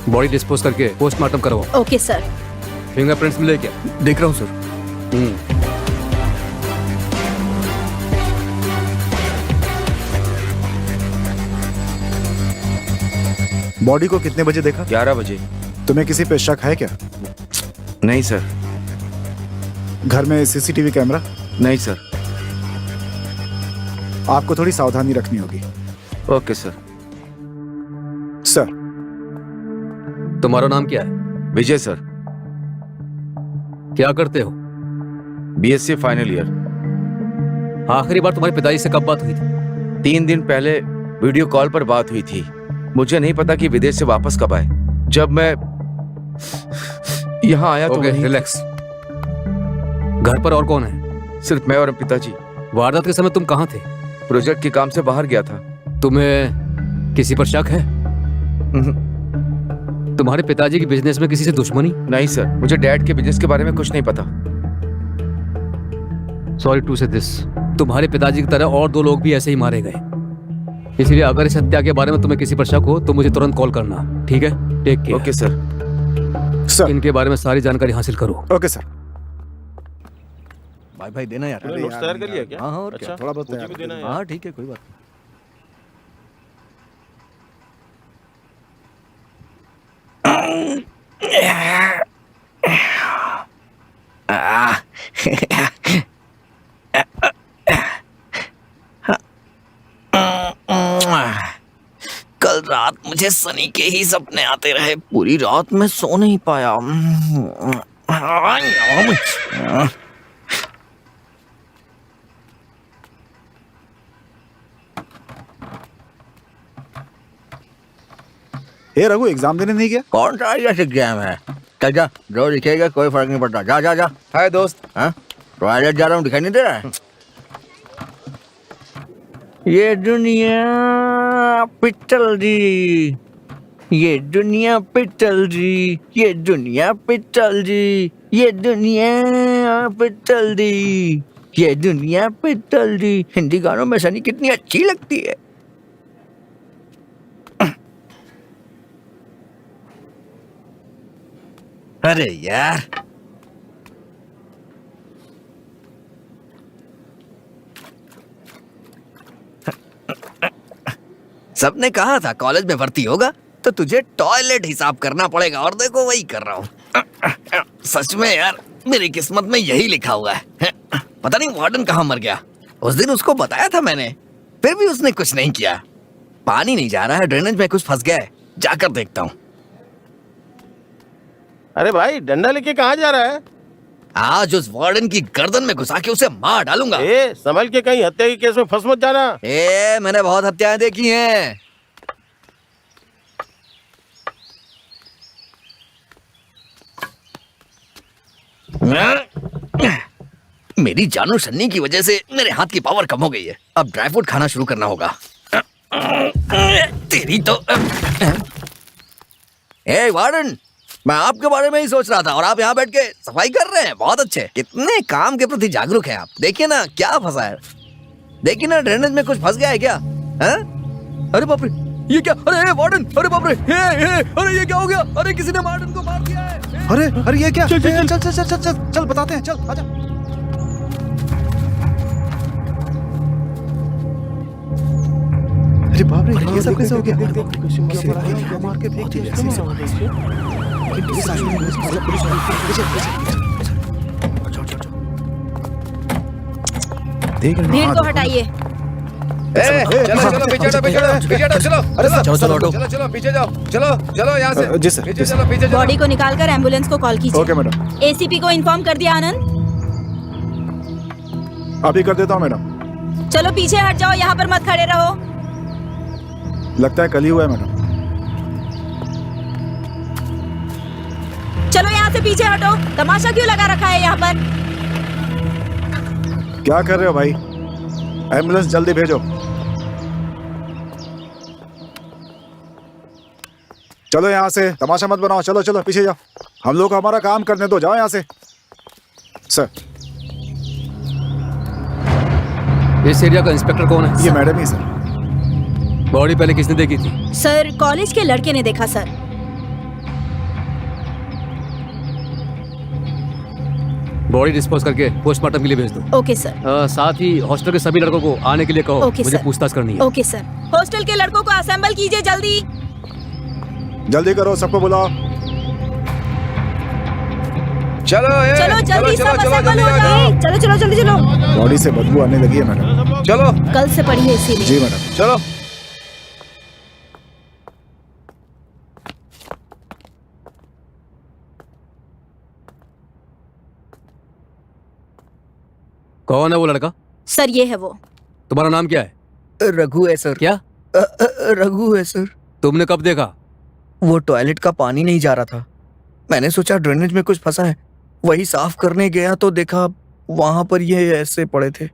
बॉडी डिस्पोज करके पोस्टमार्टम करवाओ। Okay sir. फिंगरप्रिंट्स मिले क्या? देख रहा हूँ सर। बॉडी को कितने बजे देखा? 11 बजे। तुम्हें किसी पे शक है क्या? नहीं सर। घर में सीसीटीवी कैमरा? नहीं सर। आपको थोड़ी सावधानी रखनी होगी। Okay sir. सर तुम्हारा नाम क्या है? विजय सर। क्या करते हो? BSc final year. आखिरी बार तुम्हारे पिताजी से कब बात हुई थी? 3 दिन पहले वीडियो कॉल पर बात हुई थी। मुझे नहीं पता कि विदेश से वापस कब आए। जब मैं यहाँ आया तो ओके, वहीं- रिलैक्स। घर पर और कौन है? सिर्फ मैं और पिताजी। वारदात के समय तुम कहाँ थे? प्रोजेक्ट के काम से बाहर गया था। तुम्हें किसी पर शक है? तुम्हारे पिताजी की बिजनेस में किसी से दुश्मनी? नहीं सर, मुझे डैड के बिजनेस के बारे में कुछ नहीं पता। सॉरी टू से दिस, तुम्हारे पिताजी की तरह और 2 लोग भी ऐसे ही मारे गए। इसलिए अगर इस हत्या के बारे में तुम्हें किसी पर शक हो तो मुझे तुरंत कॉल करना, ठीक है? Take care. Okay sir. Sir इनके बारे में सारी जानकारी हासिल करो। Okay sir. भाई भाई देना यार। अरे नोट्स यार, तैयार कर लिया क्या? हाँ हाँ और अच्छा, क्या। थोड़ा बहुत मुझे तैयार भी कर देना है। हाँ ठीक है कोई बात नहीं। कल रात मुझे सनी के ही सपने आते रहे। पूरी रात मैं सो नहीं पाया। ए रघु एग्जाम देने नहीं गया? कौन सा एग्जाम है? चल जा, जो दिखेगा कोई फर्क नहीं पड़ता। जा जा जा। हाय दोस्त। हाँ, टॉयलेट जा रहा हूँ, दिखाई नहीं दे रहा है? ये दुनिया पिटल जी, ये दुनिया पिटल जी, ये दुनिया पिटल जी, ये दुनिया पिटल जी, ये दुनिया पिटल जी। हिंदी गानों में सनी कितनी अच्छी लगती है। अरे यार, सबने कहा था कॉलेज में भर्ती होगा तो तुझे टॉयलेट हिसाब करना पड़ेगा, और देखो वही कर रहा हूँ। सच में यार, मेरी किस्मत में यही लिखा हुआ है। पता नहीं वार्डन कहाँ मर गया। उस दिन उसको बताया था मैंने, फिर भी उसने कुछ नहीं किया। पानी नहीं जा रहा है, ड्रेनेज में कुछ फंस गया है, जाकर देखता हूँ। अरे भाई, डंडा लेके कहाँ जा रहा है? आज उस वार्डन की गर्दन में घुसा के उसे मार डालूंगा। ए, संभल के, कहीं हत्या के केस में फंस मत जाना। मैंने बहुत हत्याएं देखी हैं। मेरी जानू सन्नी की वजह से मेरे हाथ की पावर कम हो गई है। अब ड्राई फ्रूट खाना शुरू करना होगा। तेरी तो वार्डन, मैं आपके बारे में ही सोच रहा था और आप यहाँ बैठ के सफाई कर रहे हैं। बहुत अच्छे, कितने काम के प्रति जागरूक हैं आप। देखिए ना क्या फंसा है, देखिए ना ड्रेनेज में कुछ फंस गया है क्या? अरे बाप रे, ये क्या? अरे वार्डन, अरे बाप रे, अरे ये क्या हो गया? अरे किसी ने वार्डन को मार दिया है। अरे अरे ये क्या? चल चल चल चल चल चल चल बताते हैं, चल आजा। अरे बाप रे, ये सब कैसे हो गया? मार के फेंक दिया। भीड़ को हटाइए। चलो चलो, पीछे हटो, पीछे हटो, पीछे हटो, चलो। अरे चलो चलो हटो। चलो चलो, पीछे जाओ, चलो चलो यहाँ से। जी सर, पीछे जी चलो, पीछे चलो। बॉडी को निकालकर एम्बुलेंस को कॉल कीजिए। ओके मैडम, एसीपी को इन्फॉर्म कर दिया आनंद? अभी कर देता हूँ मैडम। चलो पीछे हट जाओ, यहाँ पर मत खड़े रहो। लगता है कल ही हुआ है मैडम। चलो यहाँ से पीछे हटो, तमाशा क्यों लगा रखा है यहाँ पर? क्या कर रहे हो भाई? एम्बुलेंस जल्दी भेजो। चलो यहाँ से, तमाशा मत बनाओ। चलो चलो पीछे जाओ, हम लोग को हमारा काम करने दो। जाओ यहाँ से। सर, इस एरिया का इंस्पेक्टर कौन है? ये मैडम ही सर। बॉडी पहले किसने देखी थी? सर, कॉलेज के लड़के ने देखा सर। बॉडी डिस्पोज करके पोस्टमार्टम के लिए भेज दो। Okay sir. साथ ही हॉस्टल के सभी लड़कों को आने के लिए कहो। ओके, मुझे सर। पूछताछ करनी है। Okay sir. हॉस्टल के लड़कों को असेंबल कीजिए जल्दी। जल्दी करो, सबको बुलाओ। चलो चलो जल्दी सब असेंबल हो जाओ। जाओ। चलो चलो जल्दी चलो। बॉडी से बदबू आने लगी है मैडम। चलो कल से पड़ी है इसीलिए। जी मैडम। चलो। कौन है वो लड़का? सर ये है वो। तुम्हारा नाम क्या है? रघु है सर। क्या? रघु है सर। तुमने कब देखा? वो टॉयलेट का पानी नहीं जा रहा था, मैंने सोचा ड्रेनेज में कुछ फंसा है, वही साफ करने गया तो देखा वहां पर ये ऐसे पड़े थे।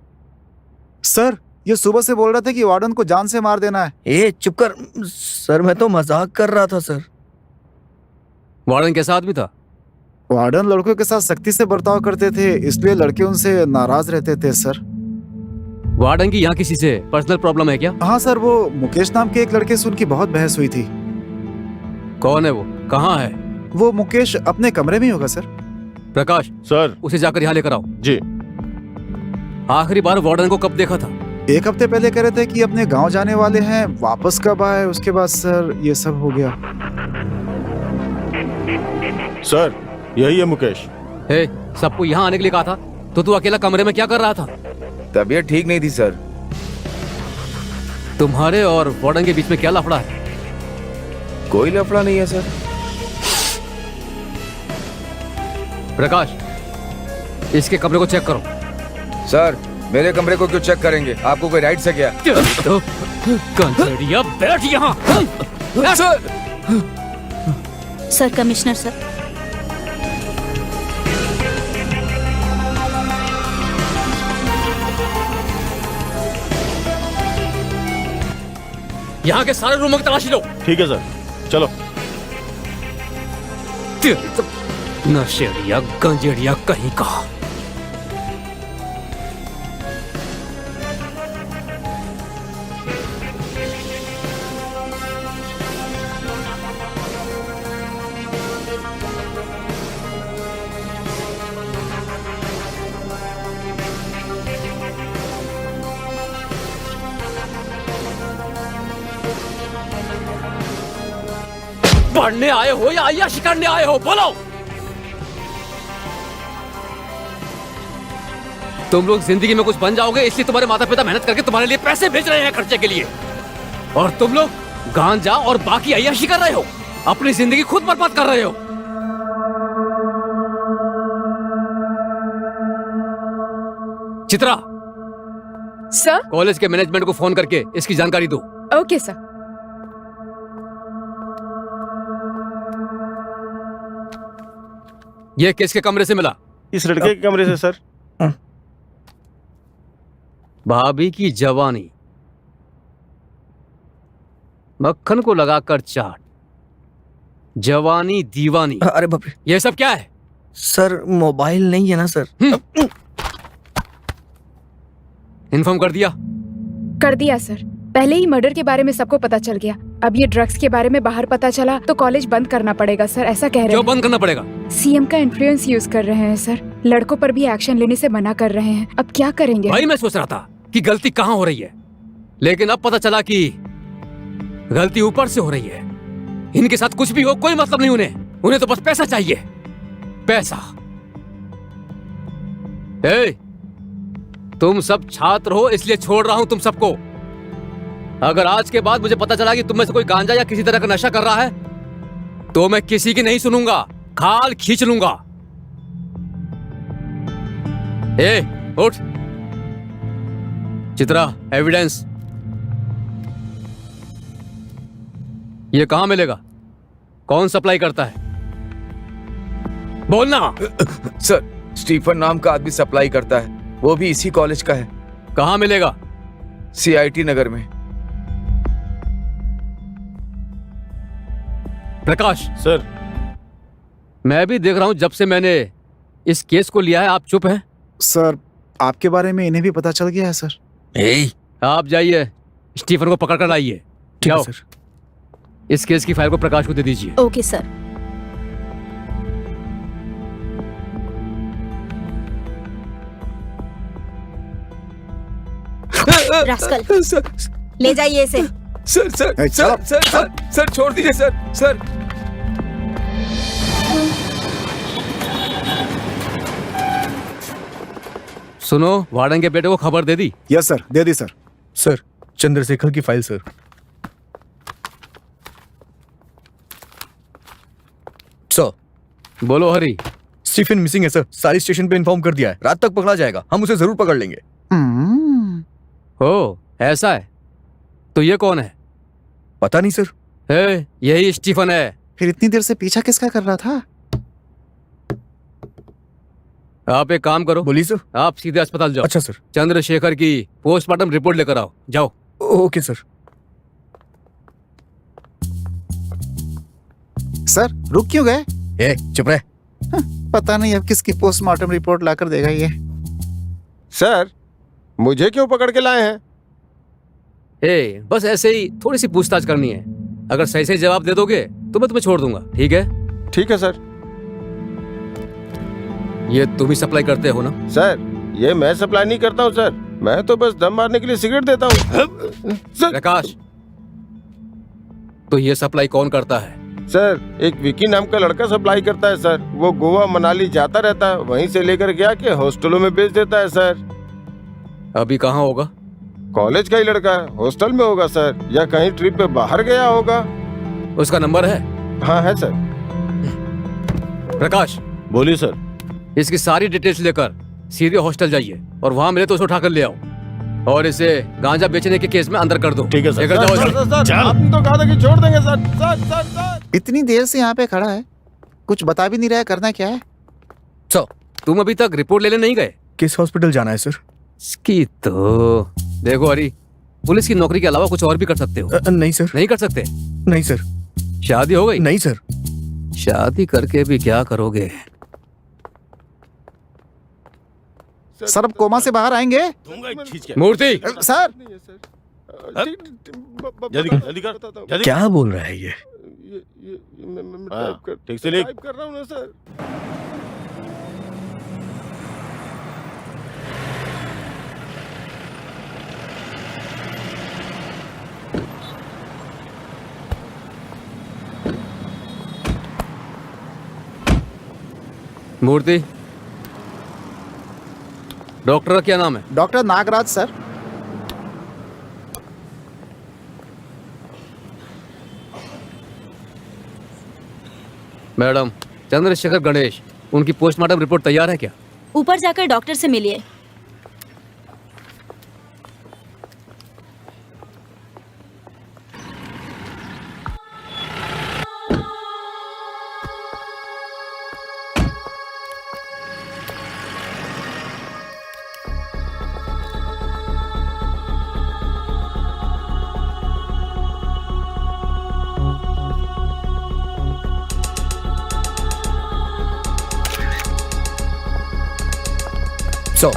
सर, ये सुबह से बोल रहे थे कि वार्डन को जान से मार देना है। चुप कर सर, मैं तो मजाक कर रहा था सर। वार्डन कैसा आदमी था? वार्डन लड़कों के साथ सख्ती से बर्ताव करते थे, इसलिए लड़के उनसे नाराज रहते थे सर। वार्डन की यहाँ किसी से पर्सनल प्रॉब्लम है क्या? हाँ सर, वो मुकेश नाम के एक लड़के से उनकी बहुत बहस हुई थी। कौन है वो? कहाँ है? वो मुकेश अपने कमरे में ही होगा सर। प्रकाश सर। उसे जाकर यहाँ लेकर आओ। जी। आखिरी बार वार्डन को कब देखा था? 1 हफ्ते पहले कह रहे थे कि अपने गांव जाने वाले हैं, वापस कब आए उसके बाद सर ये सब हो गया। सर, यही है मुकेश। हे, सबको यहाँ आने के लिए कहा था तो तू अकेला कमरे में क्या कर रहा था? तबीयत ठीक नहीं थी सर। तुम्हारे और वार्डन के बीच में क्या लफड़ा है? कोई लफड़ा नहीं है सर। प्रकाश, इसके कमरे को चेक करो। सर, मेरे कमरे को क्यों चेक करेंगे? आपको कोई राइट से क्या? तो कंजरिया, बैठ यहाँ। Sir, commissioner sir. यहाँ के सारे रूमों की तलाशी लो। ठीक है सर, चलो। तेरी तो नशेड़िया गंजेड़िया कहीं का। पढ़ने आए हो या अय्याशी करने आए हो, बोलो। तुम लोग जिंदगी में कुछ बन जाओगे इसलिए तुम्हारे माता पिता मेहनत करके तुम्हारे लिए पैसे भेज रहे हैं खर्चे के लिए, और तुम लोग गांजा और बाकी अय्याशी कर रहे हो, अपनी जिंदगी खुद बर्बाद कर रहे हो। चित्रा, सर। कॉलेज के मैनेजमेंट को फोन करके इसकी जानकारी दो। Okay sir. ये किसके कमरे से मिला? इस लड़के के कमरे से सर। भाभी की जवानी मक्खन को लगाकर चाट, जवानी दीवानी। अरे बाप रे। ये सब क्या है? सर मोबाइल नहीं है ना सर। इन्फॉर्म कर दिया? कर दिया सर। पहले ही मर्डर के बारे में सबको पता चल गया, अब ये ड्रग्स के बारे में बाहर पता चला तो कॉलेज बंद करना पड़ेगा सर, ऐसा कह रहे क्यों हैं। बंद करना पड़ेगा? सीएम का इन्फ्लुएंस यूज कर रहे हैं सर, लड़कों पर भी एक्शन लेने से मना कर रहे हैं। अब क्या करेंगे? भाई मैं सोच रहा था कि गलती कहाँ हो रही है, लेकिन अब पता चला कि गलती ऊपर से हो रही है। इनके साथ कुछ भी हो कोई मतलब नहीं उन्हें तो बस पैसा चाहिए, पैसा। ए, तुम सब छात्र हो इसलिए छोड़ रहा हूं तुम सबको। अगर आज के बाद मुझे पता चला कि तुम में से कोई गांजा या किसी तरह का नशा कर रहा है तो मैं किसी की नहीं सुनूंगा, खाल खींच लूंगा। ए, उठ। चित्रा, एविडेंस। ये कहां मिलेगा? कौन सप्लाई करता है? बोलना। सर, स्टीफन नाम का आदमी सप्लाई करता है, वो भी इसी कॉलेज का है। कहां मिलेगा? CIT नगर में। प्रकाश। सर। मैं भी देख रहा हूं जब से मैंने इस केस को लिया है आप चुप हैं। सर, आपके बारे में इन्हें भी पता चल गया है सर। आप जाइए, स्टीफन को पकड़ कर लाइए। ठीक है जाओ। सर। इस केस की फाइल को प्रकाश को दे दीजिए। Okay sir. रास्कल, सर ले जाइए इसे। सर सर ए, सर चलो। सर सर सर छोड़ दीजिए सर। सर सुनो, वार्डन के बेटे को खबर दे दी? यस सर, दे दी सर। सर, चंद्रशेखर की फाइल सर। सर। बोलो हरी। स्टीफन मिसिंग है सर, सारी स्टेशन पे इन्फॉर्म कर दिया है, रात तक पकड़ा जाएगा, हम उसे जरूर पकड़ लेंगे। ओ, ऐसा है? तो ये कौन है? पता नहीं सर। यही स्टीफन है। फिर इतनी देर से पीछा किसका कर रहा था? आप एक काम करो, बोलिए सर। आप सीधे अस्पताल जाओ। अच्छा सर। चंद्रशेखर की पोस्टमार्टम रिपोर्ट लेकर आओ। जाओ। Okay sir. सर, रुक क्यों गए? ए, चुप रहे। पता नहीं अब किसकी पोस्टमार्टम रिपोर्ट लाकर देगा ये। सर, मुझे क्यों पकड़ के लाए हैं? बस ऐसे ही थोड़ी सी पूछताछ करनी है। अगर सही सही जवाब दे दोगे तो मैं तुम्हें छोड़ दूंगा, ठीक है? ठीक है सर। ये तुम ही सप्लाई करते हो ना? सर, ये मैं सप्लाई नहीं करता हूँ सर, मैं तो बस दम मारने के लिए सिगरेट देता हूँ। सर। प्रकाश, तो ये सप्लाई कौन करता है? सर, एक विकी नाम का लड़का सप्लाई करता है सर। वो गोवा मनाली जाता रहता है, वहीं से लेकर गया के हॉस्टलों में बेच देता है सर। अभी कहाँ होगा? कॉलेज का ही लड़का है, हॉस्टल में होगा सर, या कहीं ट्रिप पे बाहर गया होगा। उसका नंबर है? हाँ है सर। प्रकाश, बोलिए सर। इसकी सारी डिटेल्स लेकर सीधे हॉस्टल जाइए और वहां मिले तो उसे उठाकर ले आओ और इसे गांजा बेचने के केस में अंदर कर दो। ठीक है सर। लेकर जाओ इसे। सर, आपने तो कहा था कि छोड़ देंगे सर। Sir sir sir. इतनी देर से यहाँ पे खड़ा है, कुछ बता भी नहीं रहा है करना क्या है। तुम अभी तक रिपोर्ट लेने नहीं गए? किस हॉस्पिटल जाना है सर? इसकी तो देखो हरी, पुलिस की नौकरी के अलावा कुछ और भी कर सकते हो। नहीं सर, नहीं कर सकते? नहीं सर, शादी हो गई? नहीं सर। शादी करके भी क्या करोगे? सर अब कोमा से बाहर आएंगे। मूर्ति, सर जल्दी कर, जल्दी कर, जल्दी क्या बोल रहा है ये? हाँ, ठीक से लिख। मूर्ति, डॉक्टर का क्या नाम है? Doctor Nagaraj sir. Madam, Chandrashekhar Ganesh, उनकी पोस्टमार्टम रिपोर्ट तैयार है क्या? ऊपर जाकर डॉक्टर से मिलिए। सर,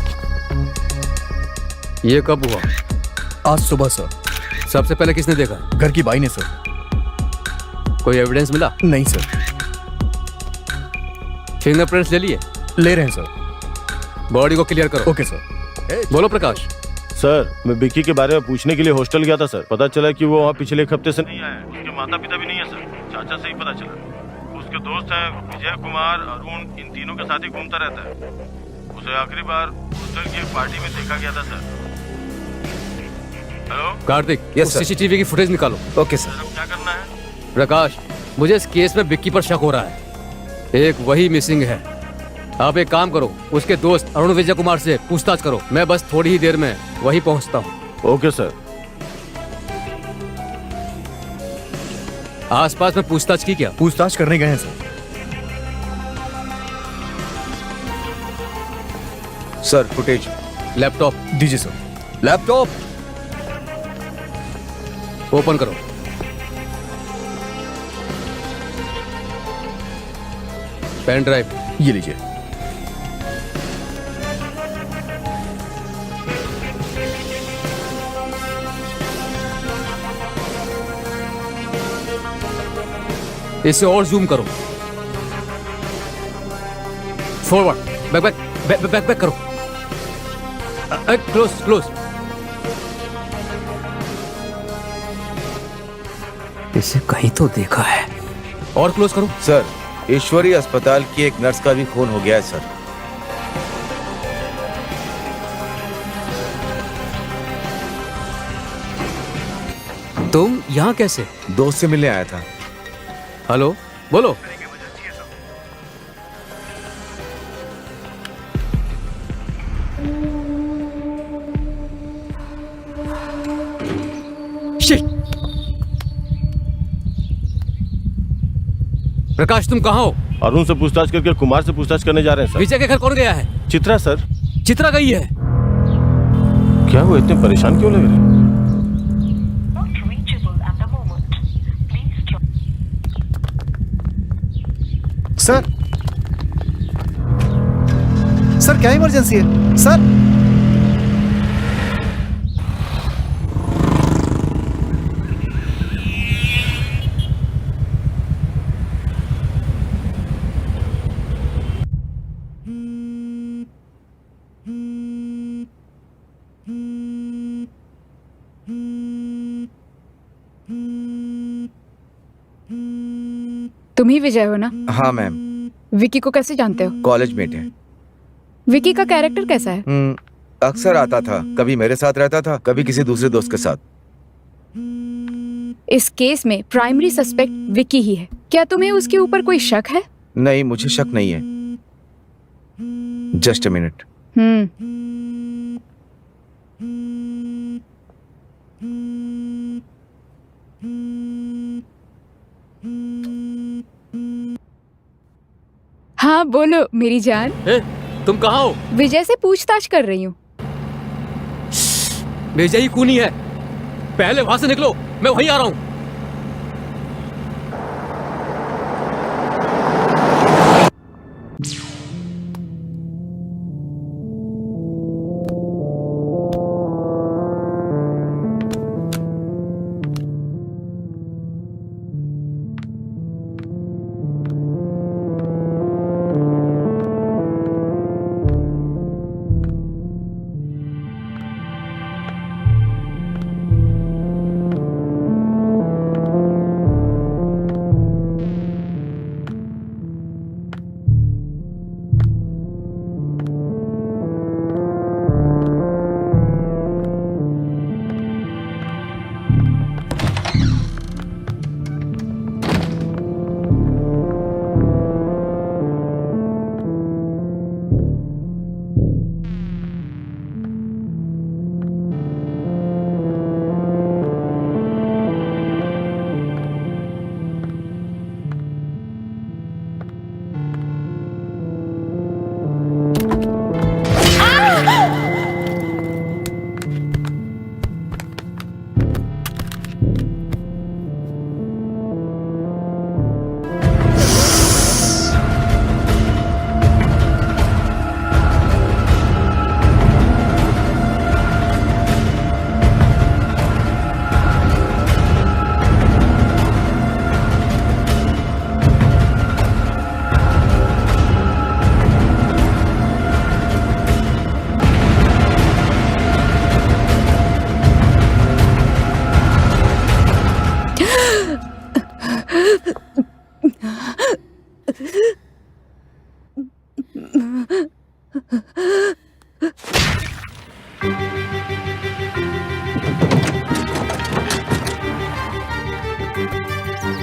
ये कब हुआ? आज सुबह सर। सबसे पहले किसने देखा? घर की बाई ने सर। कोई एविडेंस मिला? नहीं सर। फिंगरप्रिंट्स ले लिए? ले रहे हैं सर। बॉडी को क्लियर करो। Okay sir. बोलो प्रकाश। सर, मैं विक्की के बारे में पूछने के लिए हॉस्टल गया था सर। पता चला कि वो वहाँ पिछले एक हफ्ते से नहीं आया है। उसके माता पिता भी नहीं है सर, चाचा से ही पता चला। उसके दोस्त हैं विजय कुमार, अरुण, इन तीनों के साथ ही घूमता रहता है। उसे आखिरी बार हॉस्टल की एक पार्टी में देखा गया था सर। हेलो कार्तिक, Yes, उस sir. सीसीटीवी की फुटेज निकालो। Okay sir. अब क्या करना है? प्रकाश, मुझे इस केस में विक्की पर शक हो रहा है। एक वही मिसिंग है। आप एक काम करो, उसके दोस्त अरुण विजय कुमार से पूछताछ करो। मैं बस थोड़ी ही देर में वहीं पहुंचता हूँ। Okay sir. आसपास में पूछताछ की क्या? पूछताछ करने गए हैं सर। Sir, footage. लैपटॉप दीजिए सर। लैपटॉप। ओपन करो। पेन ड्राइव ये लीजिए। इसे और जूम करो। Forward, back back back back back करो। Close close. इसे कहीं तो देखा है। और क्लोज करो। सर, ईश्वरी अस्पताल की एक नर्स का भी खून हो गया है सर। तुम यहाँ कैसे? दोस्त से मिलने आया था। हेलो, बोलो। Shit! प्रकाश, तुम कहाँ हो? अरुण से पूछताछ करके कुमार से पूछताछ करने जा रहे हैं सर। विजय के घर कौन गया है? चित्रा सर। चित्रा गई है। क्या हुआ, इतने परेशान क्यों लग रहे हैं? सर सर क्या इमरजेंसी है सर? तुम ही विजय हो ना? हाँ मैम, विकी को कैसे जानते हो? कॉलेज मेट है। विकी का कैरेक्टर कैसा है? अक्सर आता था, कभी मेरे साथ रहता था, कभी किसी दूसरे दोस्त के साथ। इस केस में प्राइमरी सस्पेक्ट विकी ही है। क्या तुम्हें उसके ऊपर कोई शक है? नहीं, मुझे शक नहीं है। Just a minute. हाँ बोलो मेरी जान। तुम कहाँ हो? विजय से पूछताछ कर रही हूँ। विजय ही खूनी है। पहले वहां से निकलो, मैं वहीं आ रहा हूं।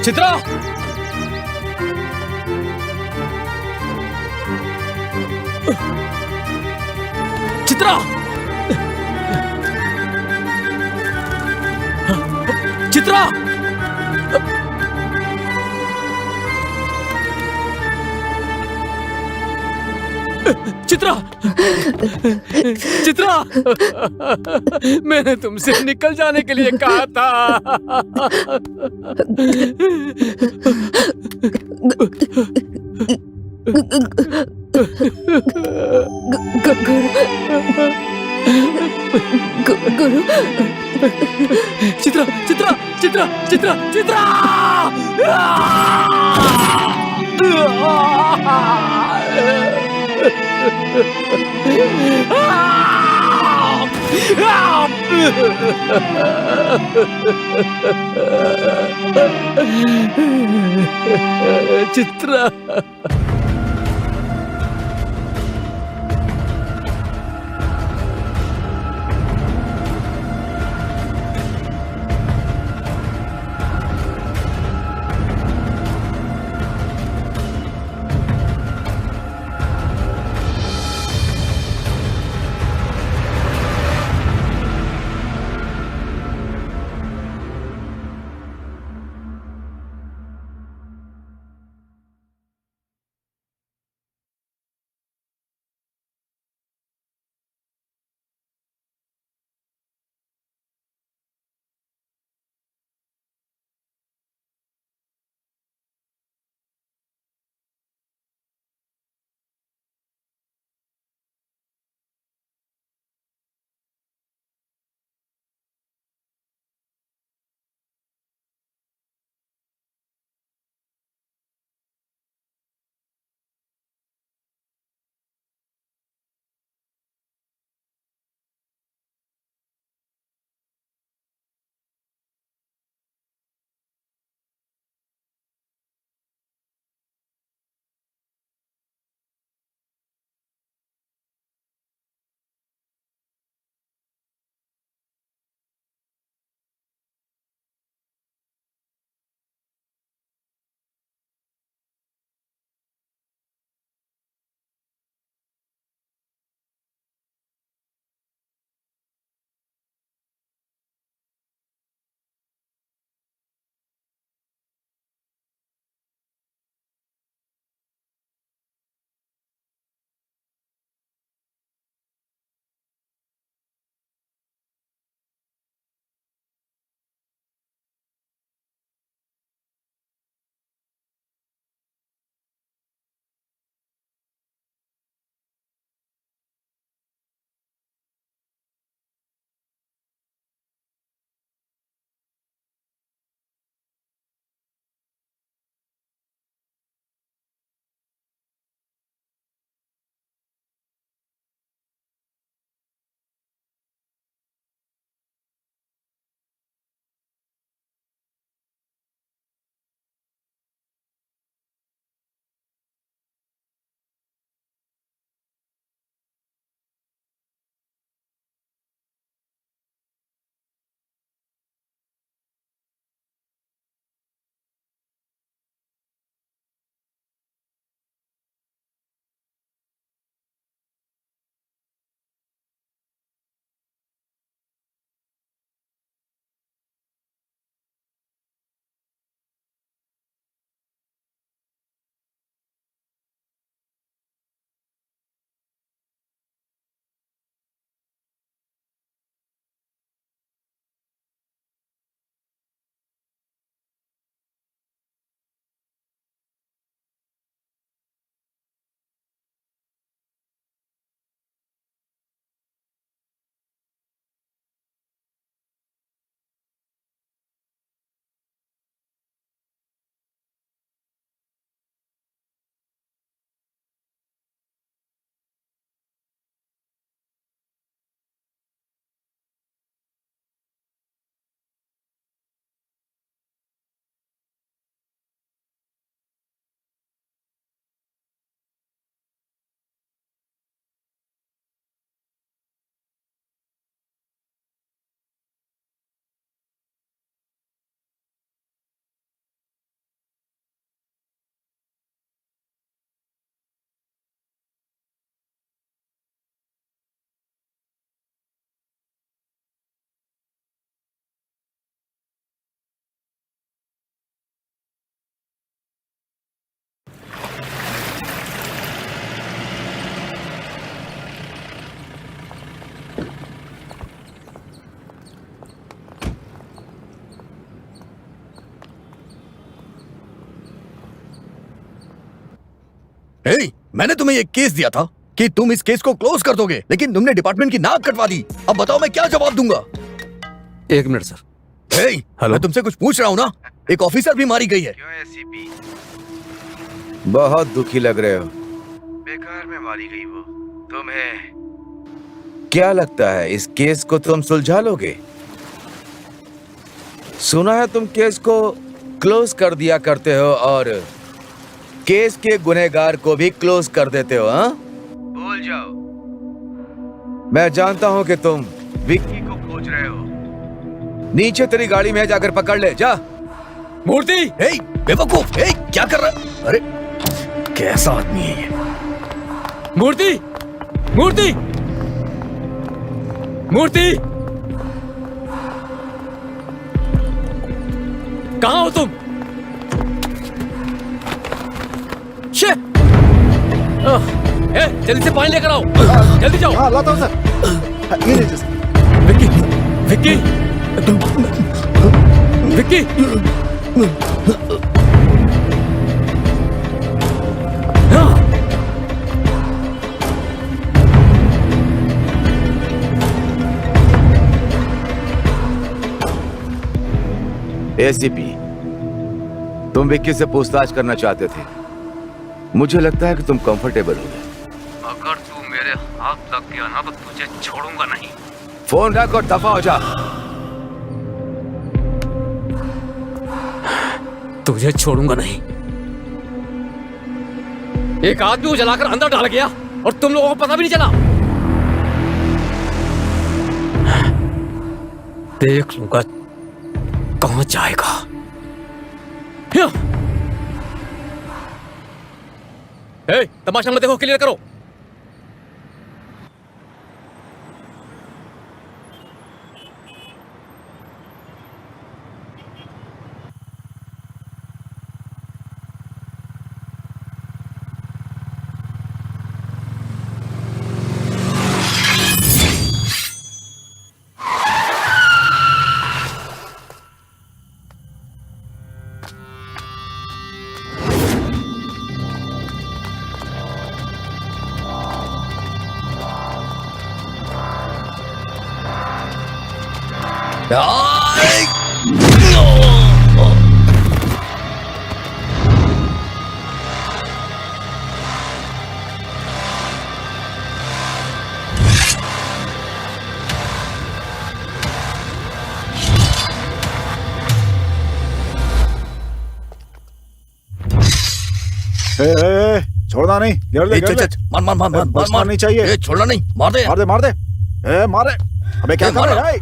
चित्रा, चित्रा, चित्रा, चित्रा, चित्रा, मैंने तुमसे निकल जाने के लिए कहा था। गुरु, चित्रा, चित्रा, चित्रा, चित्रा, चित्रा! चित्रा। मैंने तुम्हें एक केस दिया था कि तुम इस केस को क्लोज कर दोगे, लेकिन तुमने डिपार्टमेंट की नाक कटवा दी। अब बताओ मैं क्या जवाब दूंगा? 1 मिनट सर। हेलो, मैं तुमसे कुछ पूछ रहा हूँ ना। एक ऑफिसर भी मारी गई है। क्यों एसीपी? बहुत दुखी लग रहे हो। बेकार में मारी गई वो। तुम्हें क्या लगता है इस केस को तुम सुलझा लोगे? सुना है तुम केस को क्लोज कर दिया करते हो और केस के गुनहगार को भी क्लोज कर देते हो। हाँ, भूल जाओ। मैं जानता हूं कि तुम विक्की को खोज रहे हो। नीचे तेरी गाड़ी में जाकर पकड़ ले जा। मूर्ति, बेवकूफ, क्या कर रहा है? अरे कैसा आदमी है ये? मूर्ति, मूर्ति, मूर्ति, कहां हो तुम? जल्दी से पानी लेकर आओ। जल्दी जाओ। हाँ लाता हूँ सर। ये लीजिए सर। विक्की, विक्की, विक्की, एसीपी, तुम विक्की से पूछताछ करना चाहते थे। मुझे लगता है कि तुम कंफर्टेबल हो गए। अगर तू मेरे हाथ लग गया ना तो तुझे छोड़ूंगा नहीं। फोन रख और दफा हो जा। तुझे छोड़ूंगा नहीं। एक आदमी को जलाकर अंदर डाल गया और तुम लोगों को पता भी नहीं चला। देख लूंगा कहां जाएगा। तमाशा मत देखो, क्लियर करो। छोड़ना नहीं। मार नहीं चाहिए। छोड़ना नहीं, मार दे, मार दे, मार दे। मार दे। अबे क्या कर रहा है?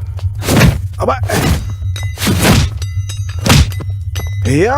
अबे या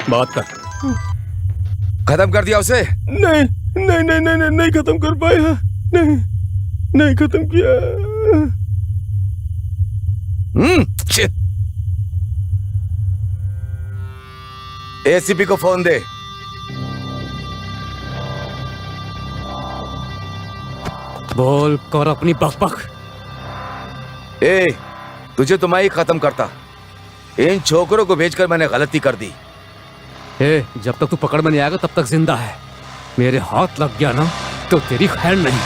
बात कर। खत्म कर दिया उसे? नहीं खत्म कर पाया। नहीं खत्म किया। एसीपी को फोन दे। बोल कर अपनी बकबक। तुझे तो मैं ही खत्म करता। इन छोकरों को भेजकर मैंने गलती कर दी। जब तक तू पकड़ में नहीं आएगा तब तक जिंदा है। मेरे हाथ लग गया ना तो तेरी खैर नहीं।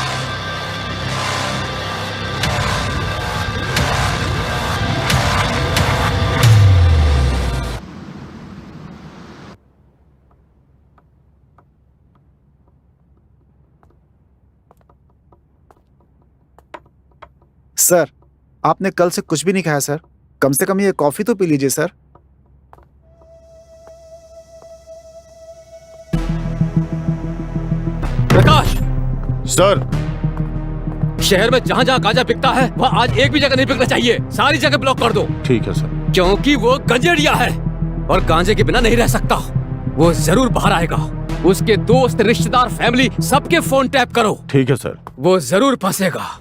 सर, आपने कल से कुछ भी नहीं खाया सर। कम से कम ये कॉफी तो पी लीजिए सर। प्रकाश सर, शहर में जहां जहां गांजा बिकता है वहां आज एक भी जगह नहीं बिकना चाहिए। सारी जगह ब्लॉक कर दो। ठीक है सर। क्योंकि वो गंजेड़िया है और गांजे के बिना नहीं रह सकता। वो जरूर बाहर आएगा। उसके दोस्त, रिश्तेदार, फैमिली सबके फोन टैप करो। ठीक है सर। वो जरूर फंसेगा।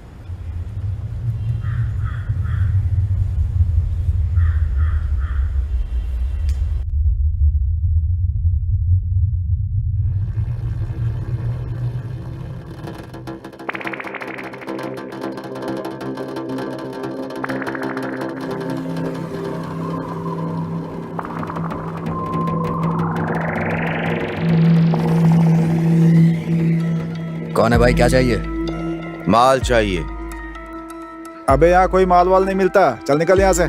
कौन है भाई, क्या चाहिए? माल चाहिए। अबे यहाँ कोई माल वाल नहीं मिलता, चल निकल यहाँ से।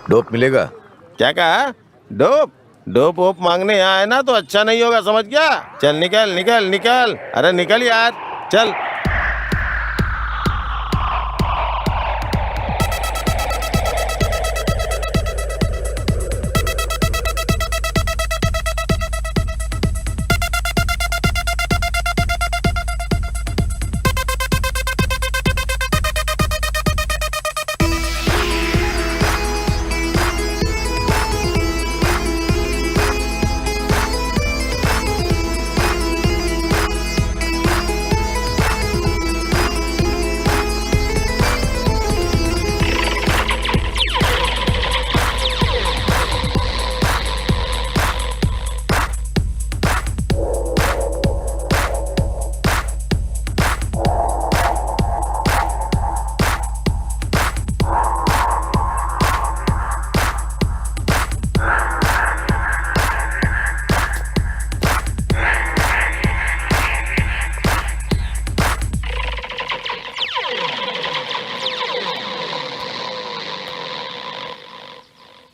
डोप मिलेगा? क्या कहा? डोप? डोप वोप मांगने यहाँ आए ना तो अच्छा नहीं होगा, समझ गया? चल निकल निकल निकल, अरे निकल यार, चल।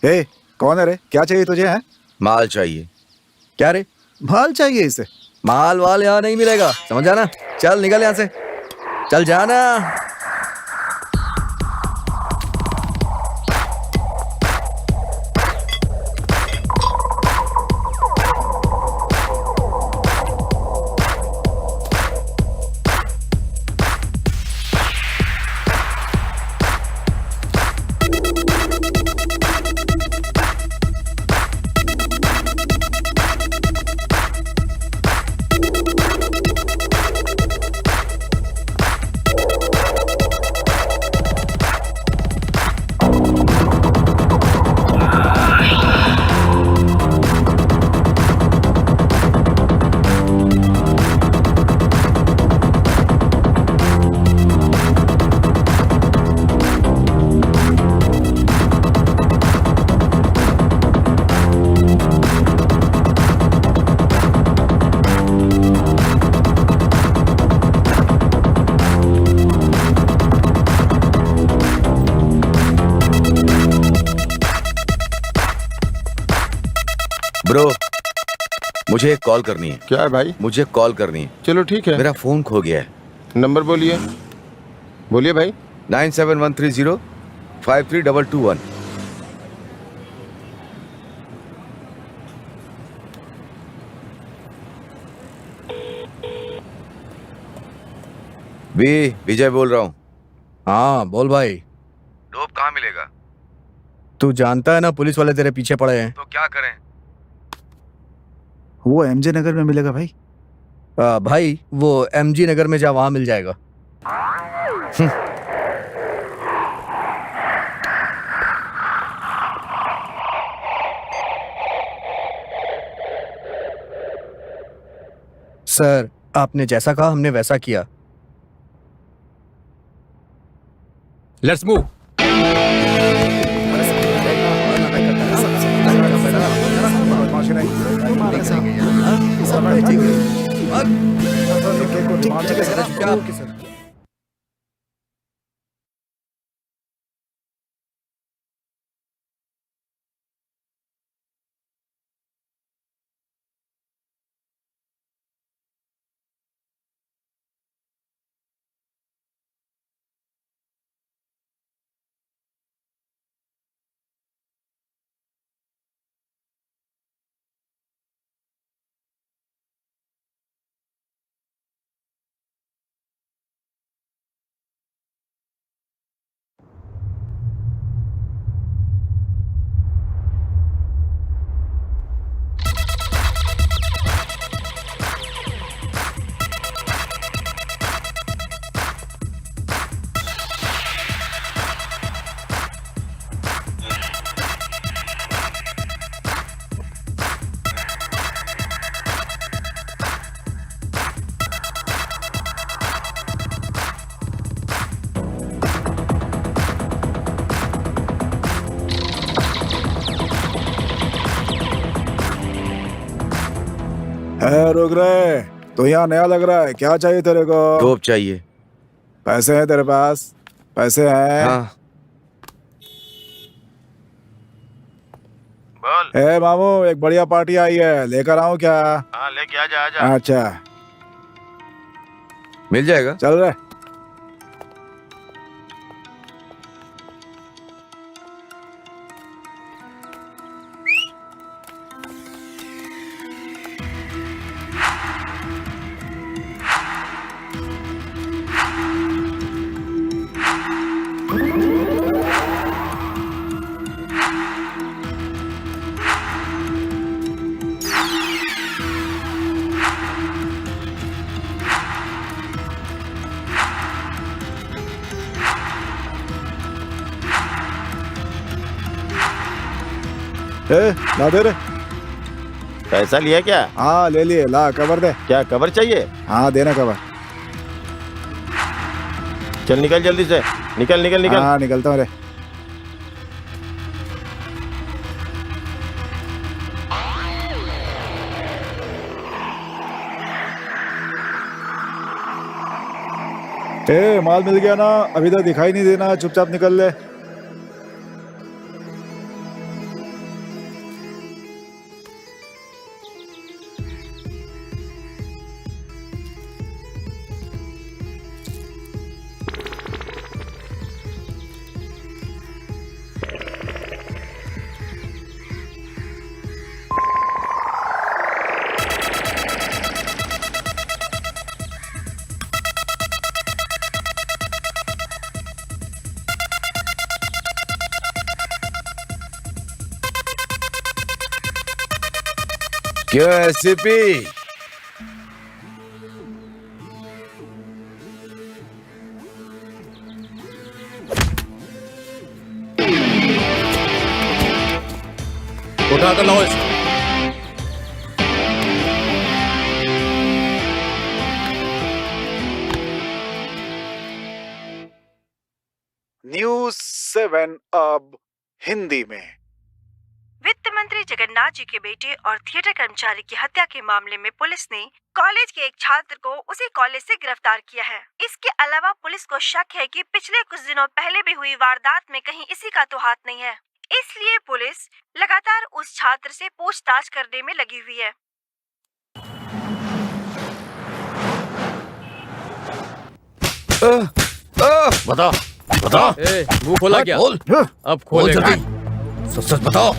ए, कौन है रे? क्या चाहिए तुझे? है माल चाहिए। क्या रे? माल चाहिए इसे? माल वाल यहाँ नहीं मिलेगा, समझ आना। चल निकल यहाँ से, चल जाना। ब्रो, मुझे एक कॉल करनी है। क्या है भाई? मुझे कॉल करनी है। चलो ठीक है। मेरा फोन खो गया है। नंबर बोलिए। बोलिए भाई। 9713053221। विजय बोल रहा हूँ। हाँ बोल भाई। डोप कहाँ मिलेगा? तू जानता है ना पुलिस वाले तेरे पीछे पड़े हैं। तो क्या करें? वो एमजे नगर में मिलेगा भाई। भाई वो एमजी नगर में जा, वहां मिल जाएगा। सर, आपने जैसा कहा हमने वैसा किया। Let's move. रुक रहे, तो यहाँ नया लग रहा है। क्या चाहिए तेरे को? टोप चाहिए। पैसे हैं तेरे पास? पैसे हैं? हाँ। बोल। ए मामू, एक बढ़िया पार्टी आई है, लेकर आऊं क्या? हाँ, लेके आजा आजा। अच्छा, मिल जाएगा। चल रहे। ला दे रे। पैसा लिया क्या? हाँ ले लिए, ला कवर दे। क्या कवर चाहिए? हाँ देना कवर। चल निकल जल्दी से, निकल निकल निकल। हाँ निकलता हूँ रे। ए माल मिल गया ना, अभी तक दिखाई नहीं देना, चुपचाप निकल ले। क्यों एससीपी? उठा कर लाओ इसको। न्यूज़ 7 अब हिंदी में। वित्त मंत्री जगन्नाथ जी के बेटे और थिएटर कर्मचारी की हत्या के मामले में पुलिस ने कॉलेज के एक छात्र को उसी कॉलेज से गिरफ्तार किया है। इसके अलावा पुलिस को शक है कि पिछले कुछ दिनों पहले भी हुई वारदात में कहीं इसी का तो हाथ नहीं है। इसलिए पुलिस लगातार उस छात्र से पूछताछ करने में लगी हुई है। बता बता। ए, मुंह खोला क्या? बोल। अब खोलेगा। सच सच बताओ।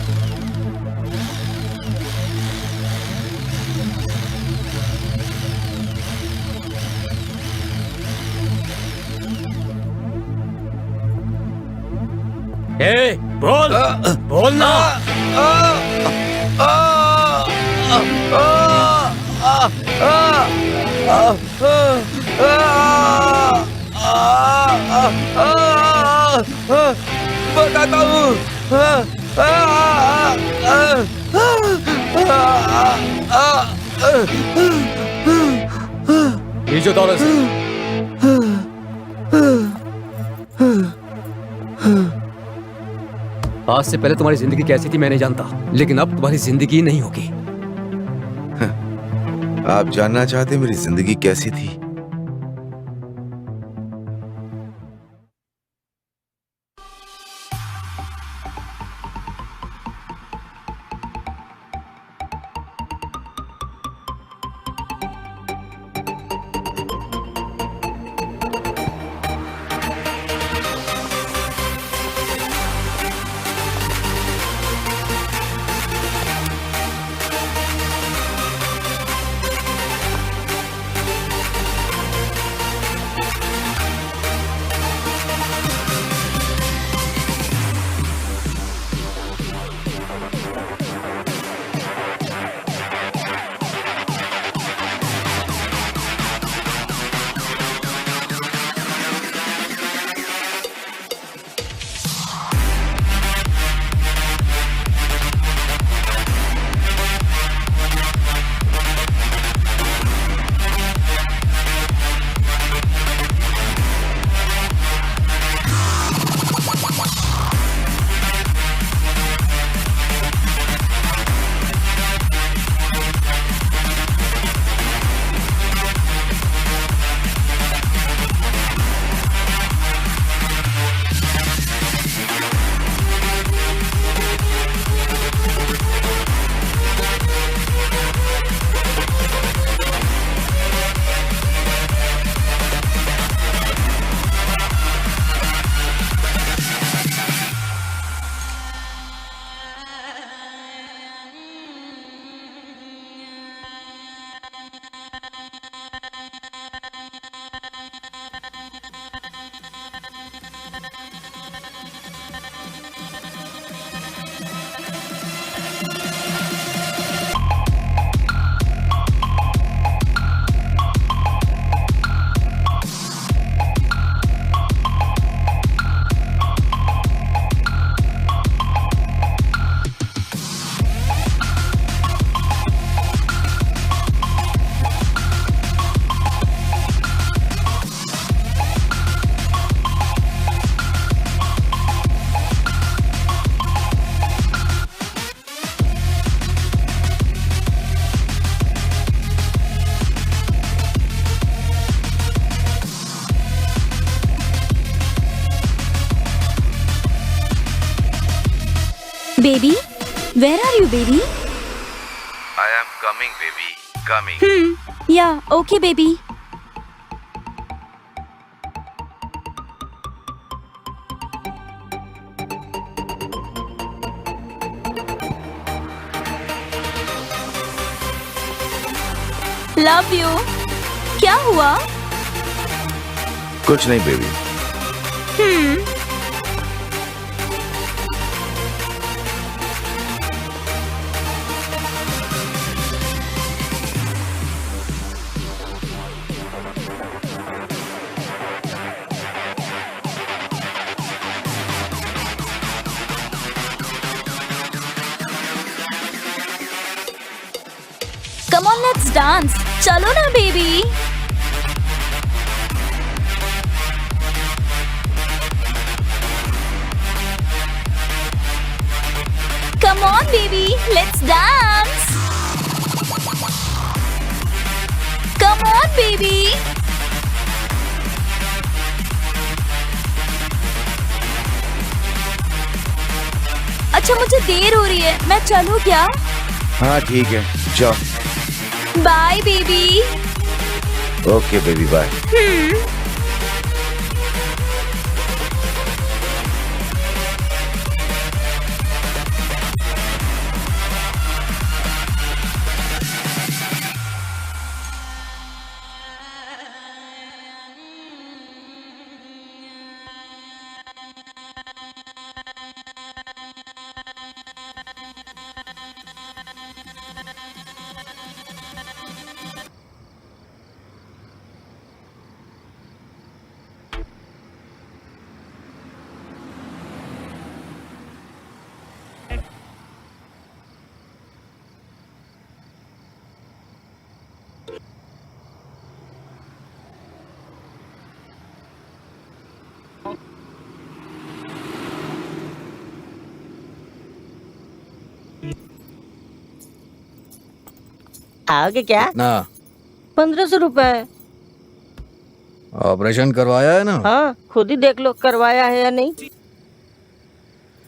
ए, बोल बोलना। बताता हूँ। ये जो दौलत से आज से पहले तुम्हारी जिंदगी कैसी थी मैं नहीं जानता, लेकिन अब तुम्हारी जिंदगी नहीं होगी। आप जानना चाहते मेरी जिंदगी कैसी थी? Baby, where are you, baby? I am coming, baby. Coming. Yeah, okay, baby. Love you. क्या हुआ? कुछ नहीं baby. Come on, let's dance. चलो ना, baby. Come on, baby. Let's dance. Come on, baby. अच्छा, मुझे देर हो रही है. मैं चलूं क्या? हाँ ठीक है, जाओ. Bye, baby. Okay, baby, bye. आओगे क्या? ना 1500 रुपए। ऑपरेशन करवाया है ना? हाँ, खुद ही देख लो करवाया है या नहीं।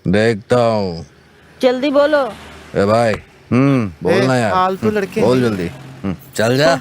देखता हूँ। जल्दी बोलो। ए भाई बोलना यार। फालतू लड़के बोल जल्दी। चल जा।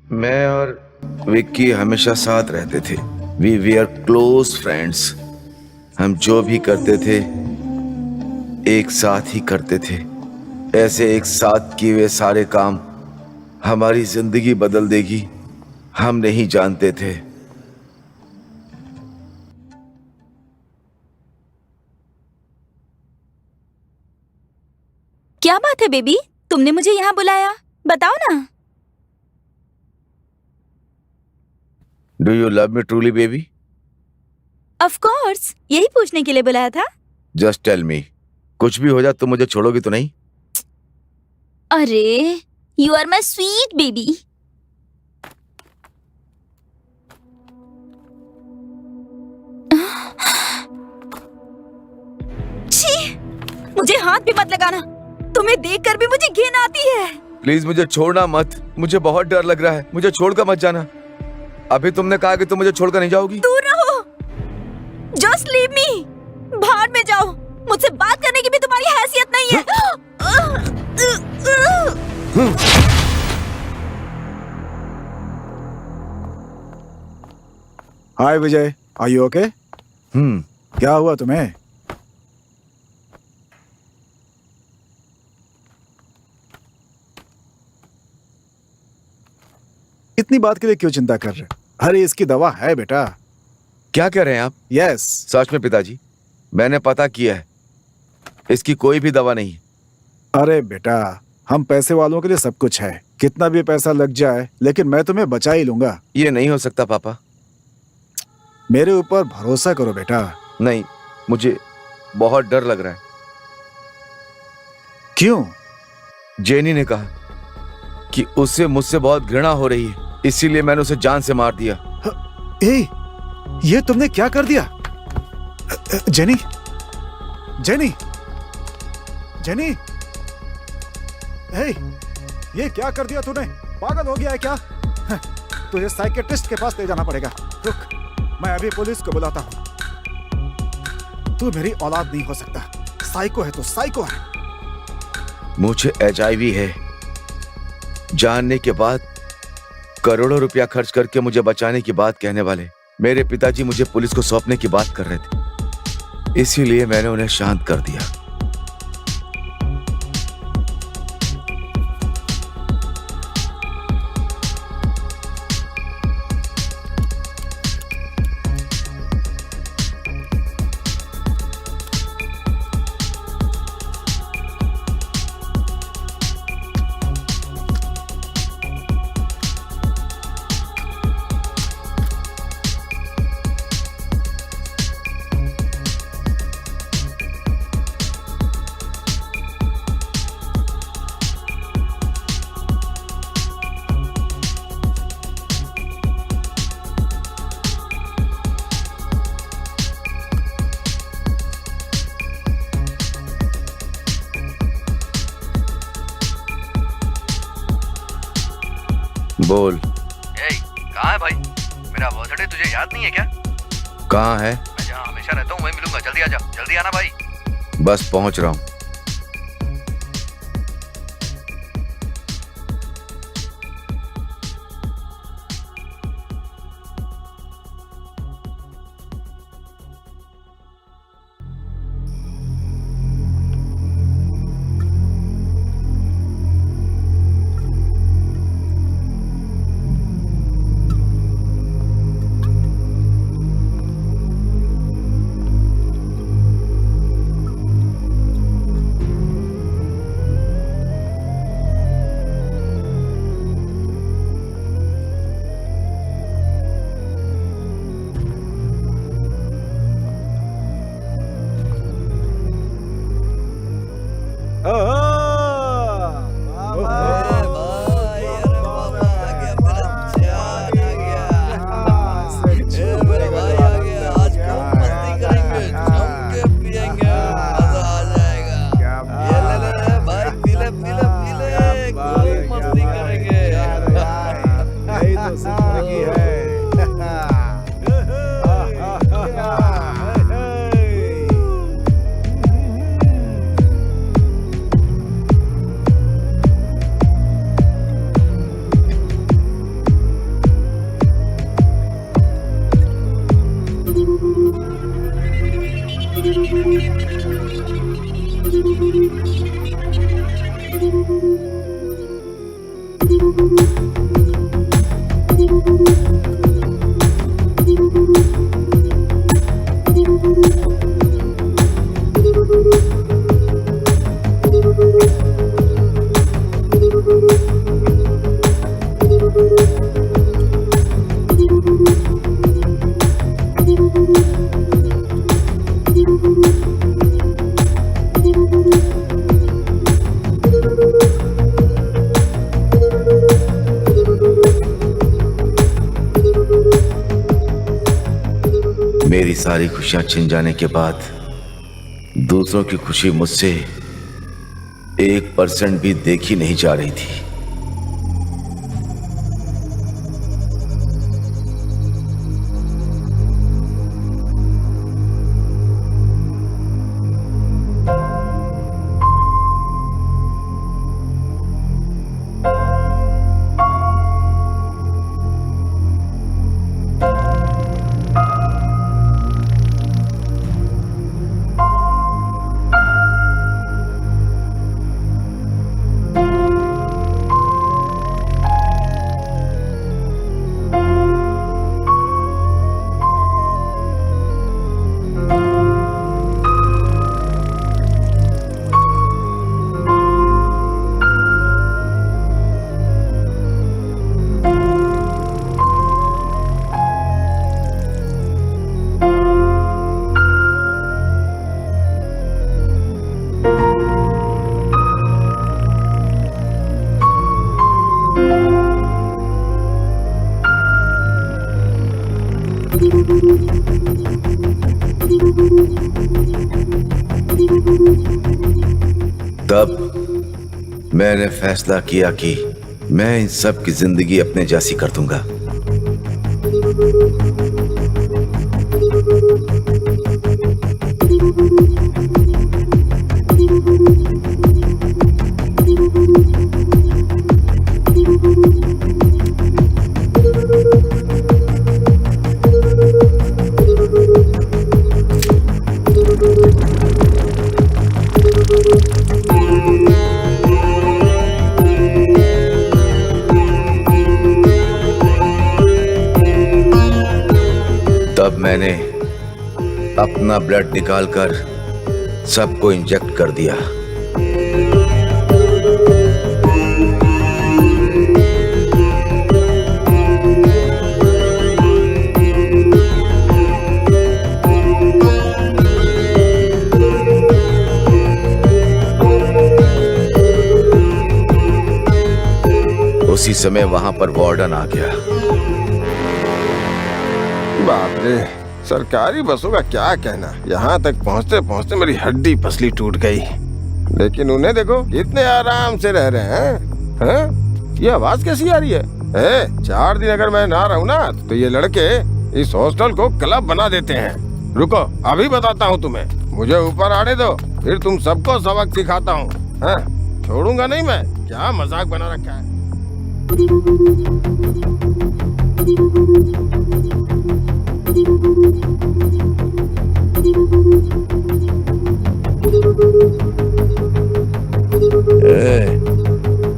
मैं और विक्की हमेशा साथ रहते थे। We we're close friends. हम जो भी करते थे एक साथ ही करते थे। ऐसे एक साथ किए हुए सारे काम हमारी जिंदगी बदल देगी, हम नहीं जानते थे। क्या बात है बेबी, तुमने मुझे यहाँ बुलाया, बताओ ना। Do you love me truly baby? Of course, यही पूछने के लिए बुलाया था। जस्ट टेल मी, कुछ भी हो जाए तुम मुझे छोड़ोगी तो नहीं? अरे, you are my sweet baby. छी, मुझे हाथ भी मत लगाना, तुम्हें देखकर भी मुझे घिन आती है। प्लीज मुझे छोड़ना मत, मुझे बहुत डर लग रहा है। मुझे छोड़कर मत जाना। अभी तुमने कहा कि तुम मुझे छोड़कर नहीं जाओगी। दूर रहो, जस्ट लीव मी। बाहर में जाओ, मुझसे बात करने की भी तुम्हारी हैसियत नहीं है। हाय विजय, आर यू ओके? क्या हुआ तुम्हें? इतनी बात के लिए क्यों चिंता कर रहे? अरे इसकी दवा है बेटा। क्या कह रहे हैं आप? यस। सच में पिताजी, मैंने पता किया है, इसकी कोई भी दवा नहीं है। अरे बेटा, हम पैसे वालों के लिए सब कुछ है, कितना भी पैसा लग जाए लेकिन मैं तुम्हें बचा ही लूंगा। ये नहीं हो सकता पापा। मेरे ऊपर भरोसा करो बेटा। नहीं, मुझे बहुत डर लग रहा है। क्यों? जेनी ने कहा कि उसे मुझसे बहुत घृणा हो रही है, इसीलिए मैंने उसे जान से मार दिया। ए, ये तुमने क्या कर दिया? जेनी, जेनी, जेनी, ए, ये क्या कर दिया तूने? पागल हो गया है क्या? तुझे साइकेट्रिस्ट के पास ले जाना पड़ेगा। रुक, मैं अभी पुलिस को बुलाता हूँ। तू मेरी औलाद नहीं हो सकता। साइको है, तो साइको है। मुझे HIV है जानने के बाद करोड़ों रुपया खर्च करके मुझे बचाने की बात कहने वाले मेरे पिताजी मुझे पुलिस को सौंपने की बात कर रहे थे, इसीलिए मैंने उन्हें शांत कर दिया। बोल। कहाँ है भाई? मेरा बर्थडे तुझे याद नहीं है क्या? कहाँ है? मैं जहाँ हमेशा रहता हूँ वहीं मिलूंगा। जल्दी आ जा, जल्दी आना भाई। बस पहुंच रहा हूँ। मेरी सारी खुशियां छिन जाने के बाद दूसरों की खुशी मुझसे 1% भी देखी नहीं जा रही थी। तब मैंने फैसला किया कि मैं इन सब की जिंदगी अपने जैसी कर दूंगा। तब मैंने अपना ब्लड निकालकर सबको इंजेक्ट कर दिया। उसी समय वहां पर वार्डन आ गया। बाप रे, सरकारी बसों का क्या कहना। यहाँ तक पहुँचते पहुँचते मेरी हड्डी पसली टूट गई। लेकिन उन्हें देखो कितने आराम से रह रहे हैं। ये आवाज कैसी आ रही है? 4 दिन अगर मैं ना रहूँ ना तो ये लड़के इस हॉस्टल को क्लब बना देते हैं। रुको अभी बताता हूँ तुम्हें। मुझे ऊपर आने दो, फिर तुम सबको सबक सिखाता हूँ। छोड़ूंगा नहीं मैं। क्या मजाक बना रखा है।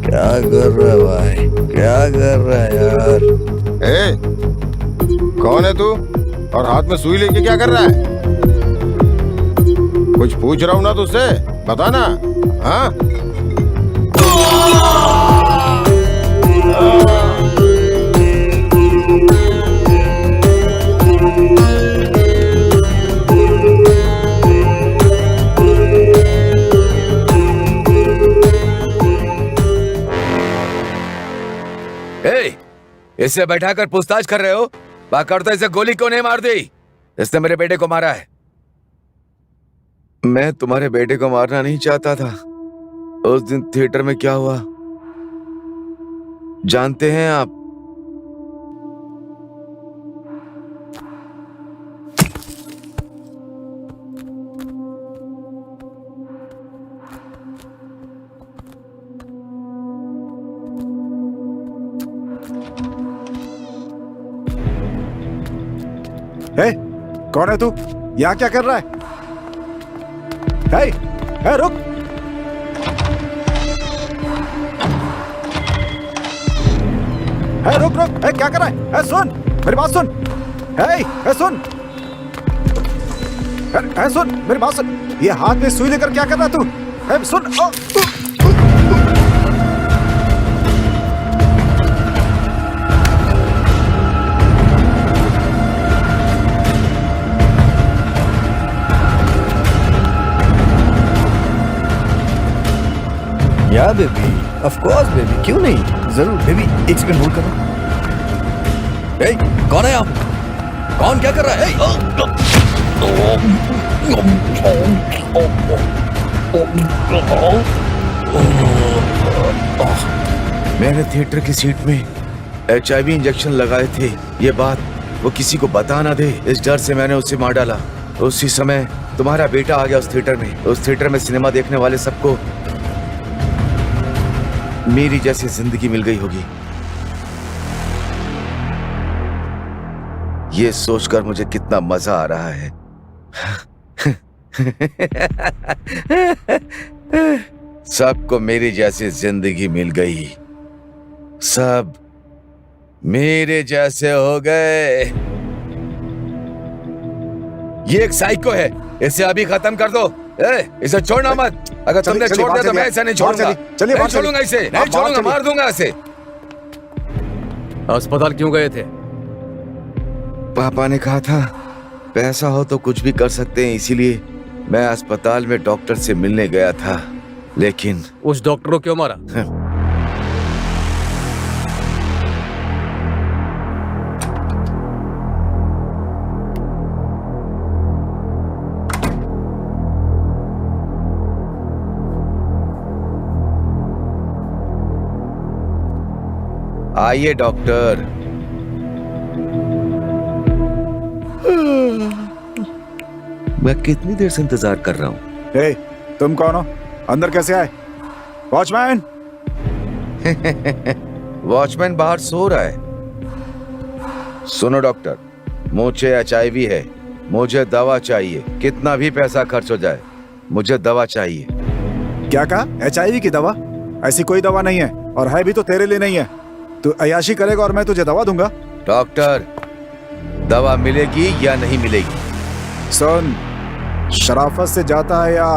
क्या कर रहा है भाई? क्या कर रहा है यार? कौन है तू और हाथ में सुई लेके क्या कर रहा है? कुछ पूछ रहा हूँ ना तुझसे, बता ना। हाँ इसे बैठाकर पूछताछ कर रहे हो? बाकायदा इसे गोली क्यों नहीं मार दी? इसने मेरे बेटे को मारा है। मैं तुम्हारे बेटे को मारना नहीं चाहता था। उस दिन थिएटर में क्या हुआ जानते हैं आप? कौन है तू? यहाँ क्या कर रहा है? रुक। रुक रुक। क्या कर रहा है? सुन मेरी बात सुन। सुन। सुन मेरी बात सुन। ये हाथ में सुई लेकर क्या कर रहा है तू? सुन। या बेबी, ऑफ कोर्स बेबी, क्यों नहीं, जरूर बेबी। एक सेकंड होल्ड करो। कौन है आप? कौन क्या कर रहा है? मैंने थिएटर की सीट में HIV इंजेक्शन लगाए थे। ये बात वो किसी को बता ना दे, इस डर से मैंने उसे मार डाला। उसी समय तुम्हारा बेटा आ गया उस थिएटर में। उस थिएटर में सिनेमा देखने वाले सबको मेरी जैसी जिंदगी मिल गई होगी। ये सोचकर मुझे कितना मजा आ रहा है। सबको मेरी जैसी जिंदगी मिल गई। सब मेरे जैसे हो गए। ये एक साइको है, इसे अभी खत्म कर दो। इसे छोड़ना मत। अगर तुमने छोड़ दिया तो मैं इसे नहीं छोड़ूंगा। नहीं छोड़ूंगा इसे, नहीं छोड़ूंगा, मार दूंगा इसे। अस्पताल क्यों गए थे? पापा ने कहा था पैसा हो तो कुछ भी कर सकते हैं, इसीलिए मैं अस्पताल में डॉक्टर से मिलने गया था। लेकिन उस डॉक्टर को क्यों मारा? आइए डॉक्टर। मैं कितनी देर से इंतजार कर रहा हूँ। हे, तुम कौन हो? अंदर कैसे आए? वॉचमैन! वॉचमैन बाहर सो रहा है। सुनो डॉक्टर, मुझे HIV है, मुझे दवा चाहिए। कितना भी पैसा खर्च हो जाए, मुझे दवा चाहिए। क्या कहा? HIV की दवा? ऐसी कोई दवा नहीं है, और है भी तो तेरे लिए नहीं है। तू अय्याशी करेगा और मैं तुझे दवा दूंगा। डॉक्टर, दवा मिलेगी या नहीं मिलेगी? सुन, शराफत से जाता है या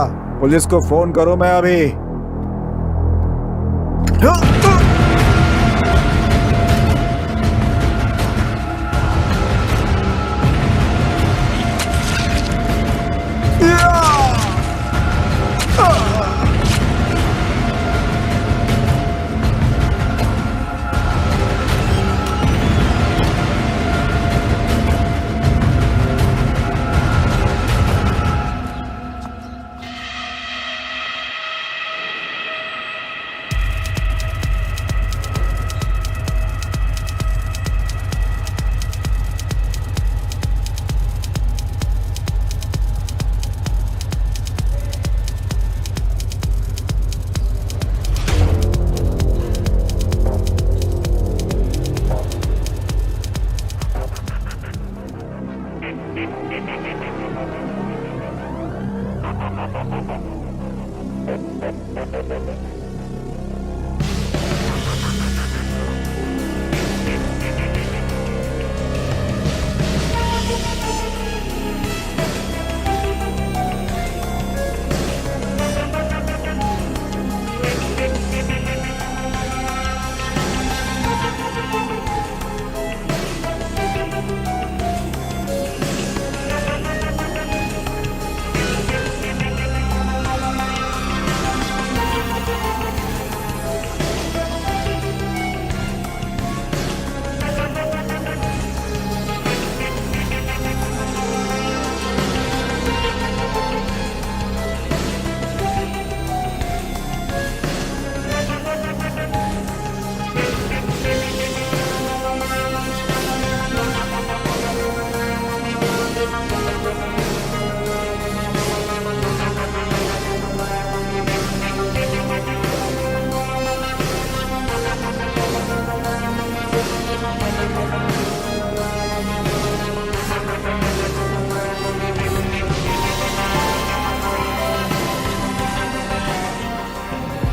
पुलिस को फोन करूं मैं अभी?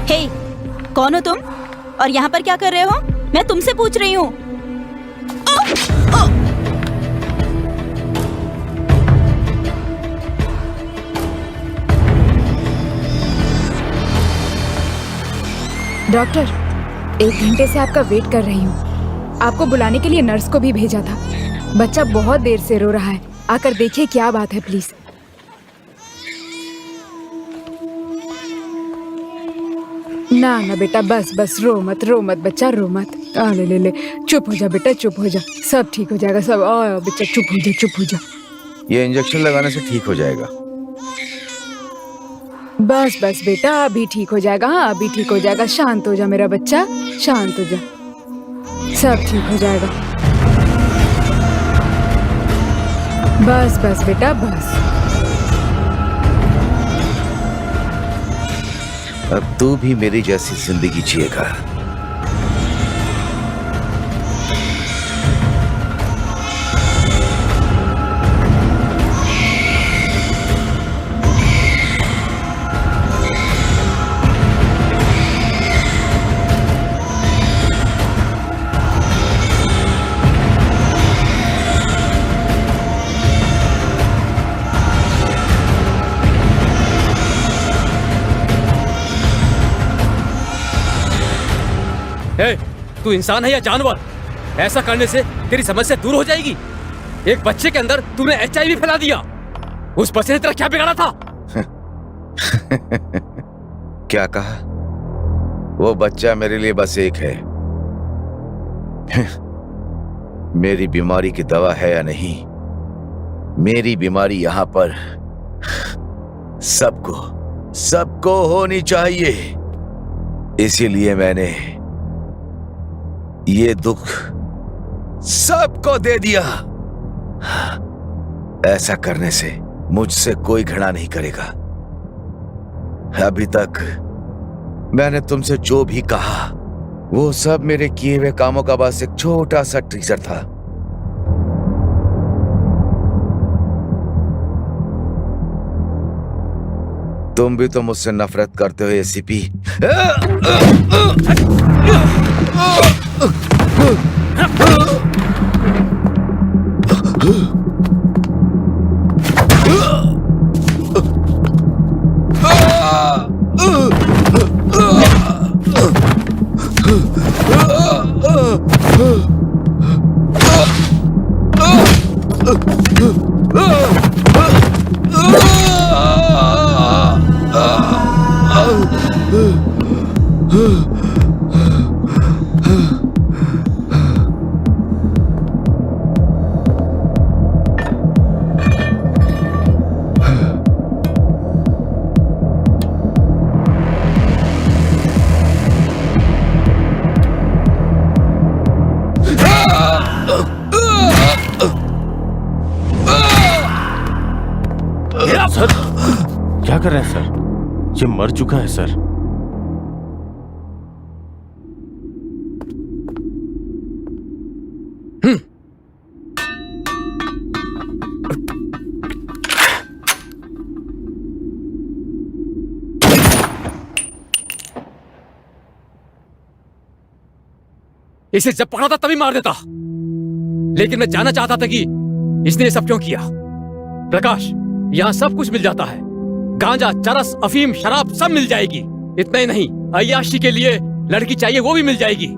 हे, कौन हो तुम? और यहाँ पर क्या कर रहे हो? मैं तुमसे पूछ रही हूँ। डॉक्टर, 1 घंटे से आपका वेट कर रही हूँ। आपको बुलाने के लिए नर्स को भी भेजा था। बच्चा बहुत देर से रो रहा है, आकर देखिए क्या बात है प्लीज। ना ना बेटा, बस बस रो मत बच्चा, रो मत। ले ले ले, चुप हो जा बेटा, चुप हो जा, सब ठीक हो जाएगा सब। बच्चा चुप हो जा। ये इंजेक्शन लगाने से ठीक हो जाएगा। बस बस बेटा, अभी ठीक हो जाएगा। हाँ, अभी ठीक हो जाएगा। शांत हो जा मेरा बच्चा, शांत हो जा, सब ठीक हो जाएगा। बस बस बेटा, बस। अब तू भी मेरी जैसी जिंदगी जिएगा। ए, तू इंसान है या जानवर? ऐसा करने से तेरी समस्या दूर हो जाएगी। एक बच्चे के अंदर तूने HIV फैला दिया। उस बच्चे ने तेरा क्या बिगाड़ा था? क्या कहा? वो बच्चा मेरे लिए बस एक है। मेरी बीमारी की दवा है या नहीं, मेरी बीमारी यहां पर सबको होनी चाहिए। इसीलिए मैंने ये दुख सबको दे दिया। ऐसा करने से मुझसे कोई घृणा नहीं करेगा। अभी तक मैंने तुमसे जो भी कहा वो सब मेरे किए हुए कामों का बस एक छोटा सा टीजर था। तुम भी तो मुझसे नफरत करते हो एसीपी। सर क्या कर रहे हैं सर? ये मर चुका है सर। इसे जब पकड़ा था तभी मार देता, लेकिन मैं जानना चाहता था कि इसने ये सब क्यों किया। प्रकाश, यहाँ सब कुछ मिल जाता है, गांजा, चरस, अफीम, शराब सब मिल जाएगी। इतना ही नहीं, अय्याशी के लिए लड़की चाहिए वो भी मिल जाएगी।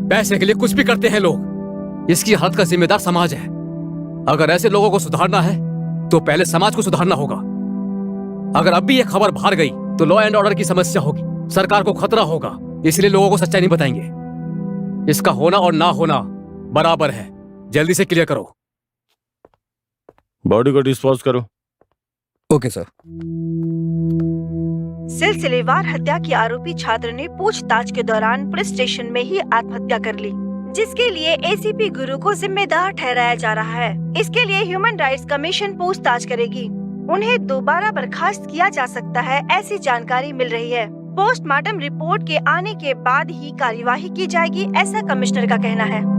पैसे के लिए कुछ भी करते हैं लोग। इसकी हालत का जिम्मेदार समाज है। अगर ऐसे लोगों को सुधारना है तो पहले समाज को सुधारना होगा। अगर अब भी ये खबर बाहर गई तो लॉ एंड ऑर्डर की समस्या होगी, सरकार को खतरा होगा। इसलिए लोगों को सच्चाई नहीं बताएंगे। इसका होना और ना होना बराबर है। जल्दी से क्लियर करो। बॉडी को डिस्पोज करो। Okay sir. सिलसिलेवार हत्या के आरोपी छात्र ने पूछताछ के दौरान पुलिस स्टेशन में ही आत्महत्या कर ली, जिसके लिए एसीपी गुरु को जिम्मेदार ठहराया जा रहा है। इसके लिए ह्यूमन राइट्स कमीशन पूछताछ करेगी। उन्हें दोबारा बर्खास्त किया जा सकता है, ऐसी जानकारी मिल रही है। पोस्टमार्टम रिपोर्ट के आने के बाद ही कार्यवाही की जाएगी, ऐसा कमिश्नर का कहना है।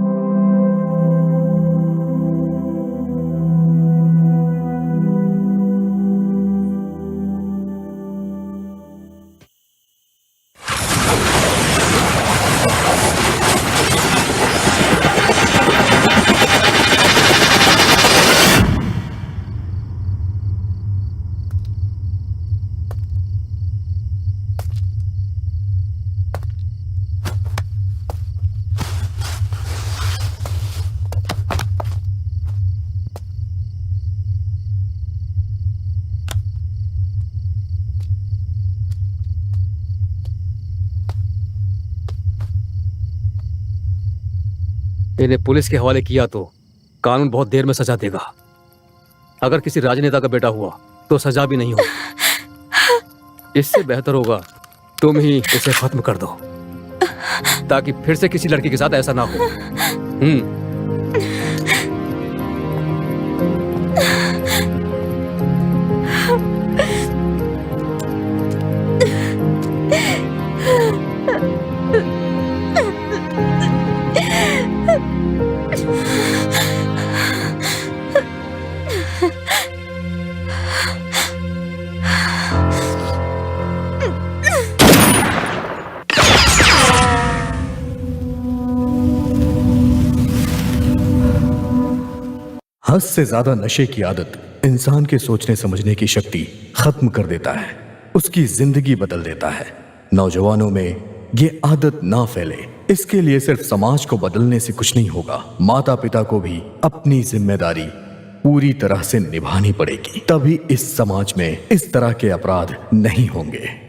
इन्हें पुलिस के हवाले किया तो कानून बहुत देर में सजा देगा। अगर किसी राजनेता का बेटा हुआ तो सजा भी नहीं होगी। इससे बेहतर होगा तुम ही इसे खत्म कर दो, ताकि फिर से किसी लड़की के साथ ऐसा ना हो। हद से ज्यादा नशे की आदत इंसान के सोचने समझने की शक्ति खत्म कर देता है, उसकी जिंदगी बदल देता है। नौजवानों में ये आदत ना फैले, इसके लिए सिर्फ समाज को बदलने से कुछ नहीं होगा, माता पिता को भी अपनी जिम्मेदारी पूरी तरह से निभानी पड़ेगी। तभी इस समाज में इस तरह के अपराध नहीं होंगे।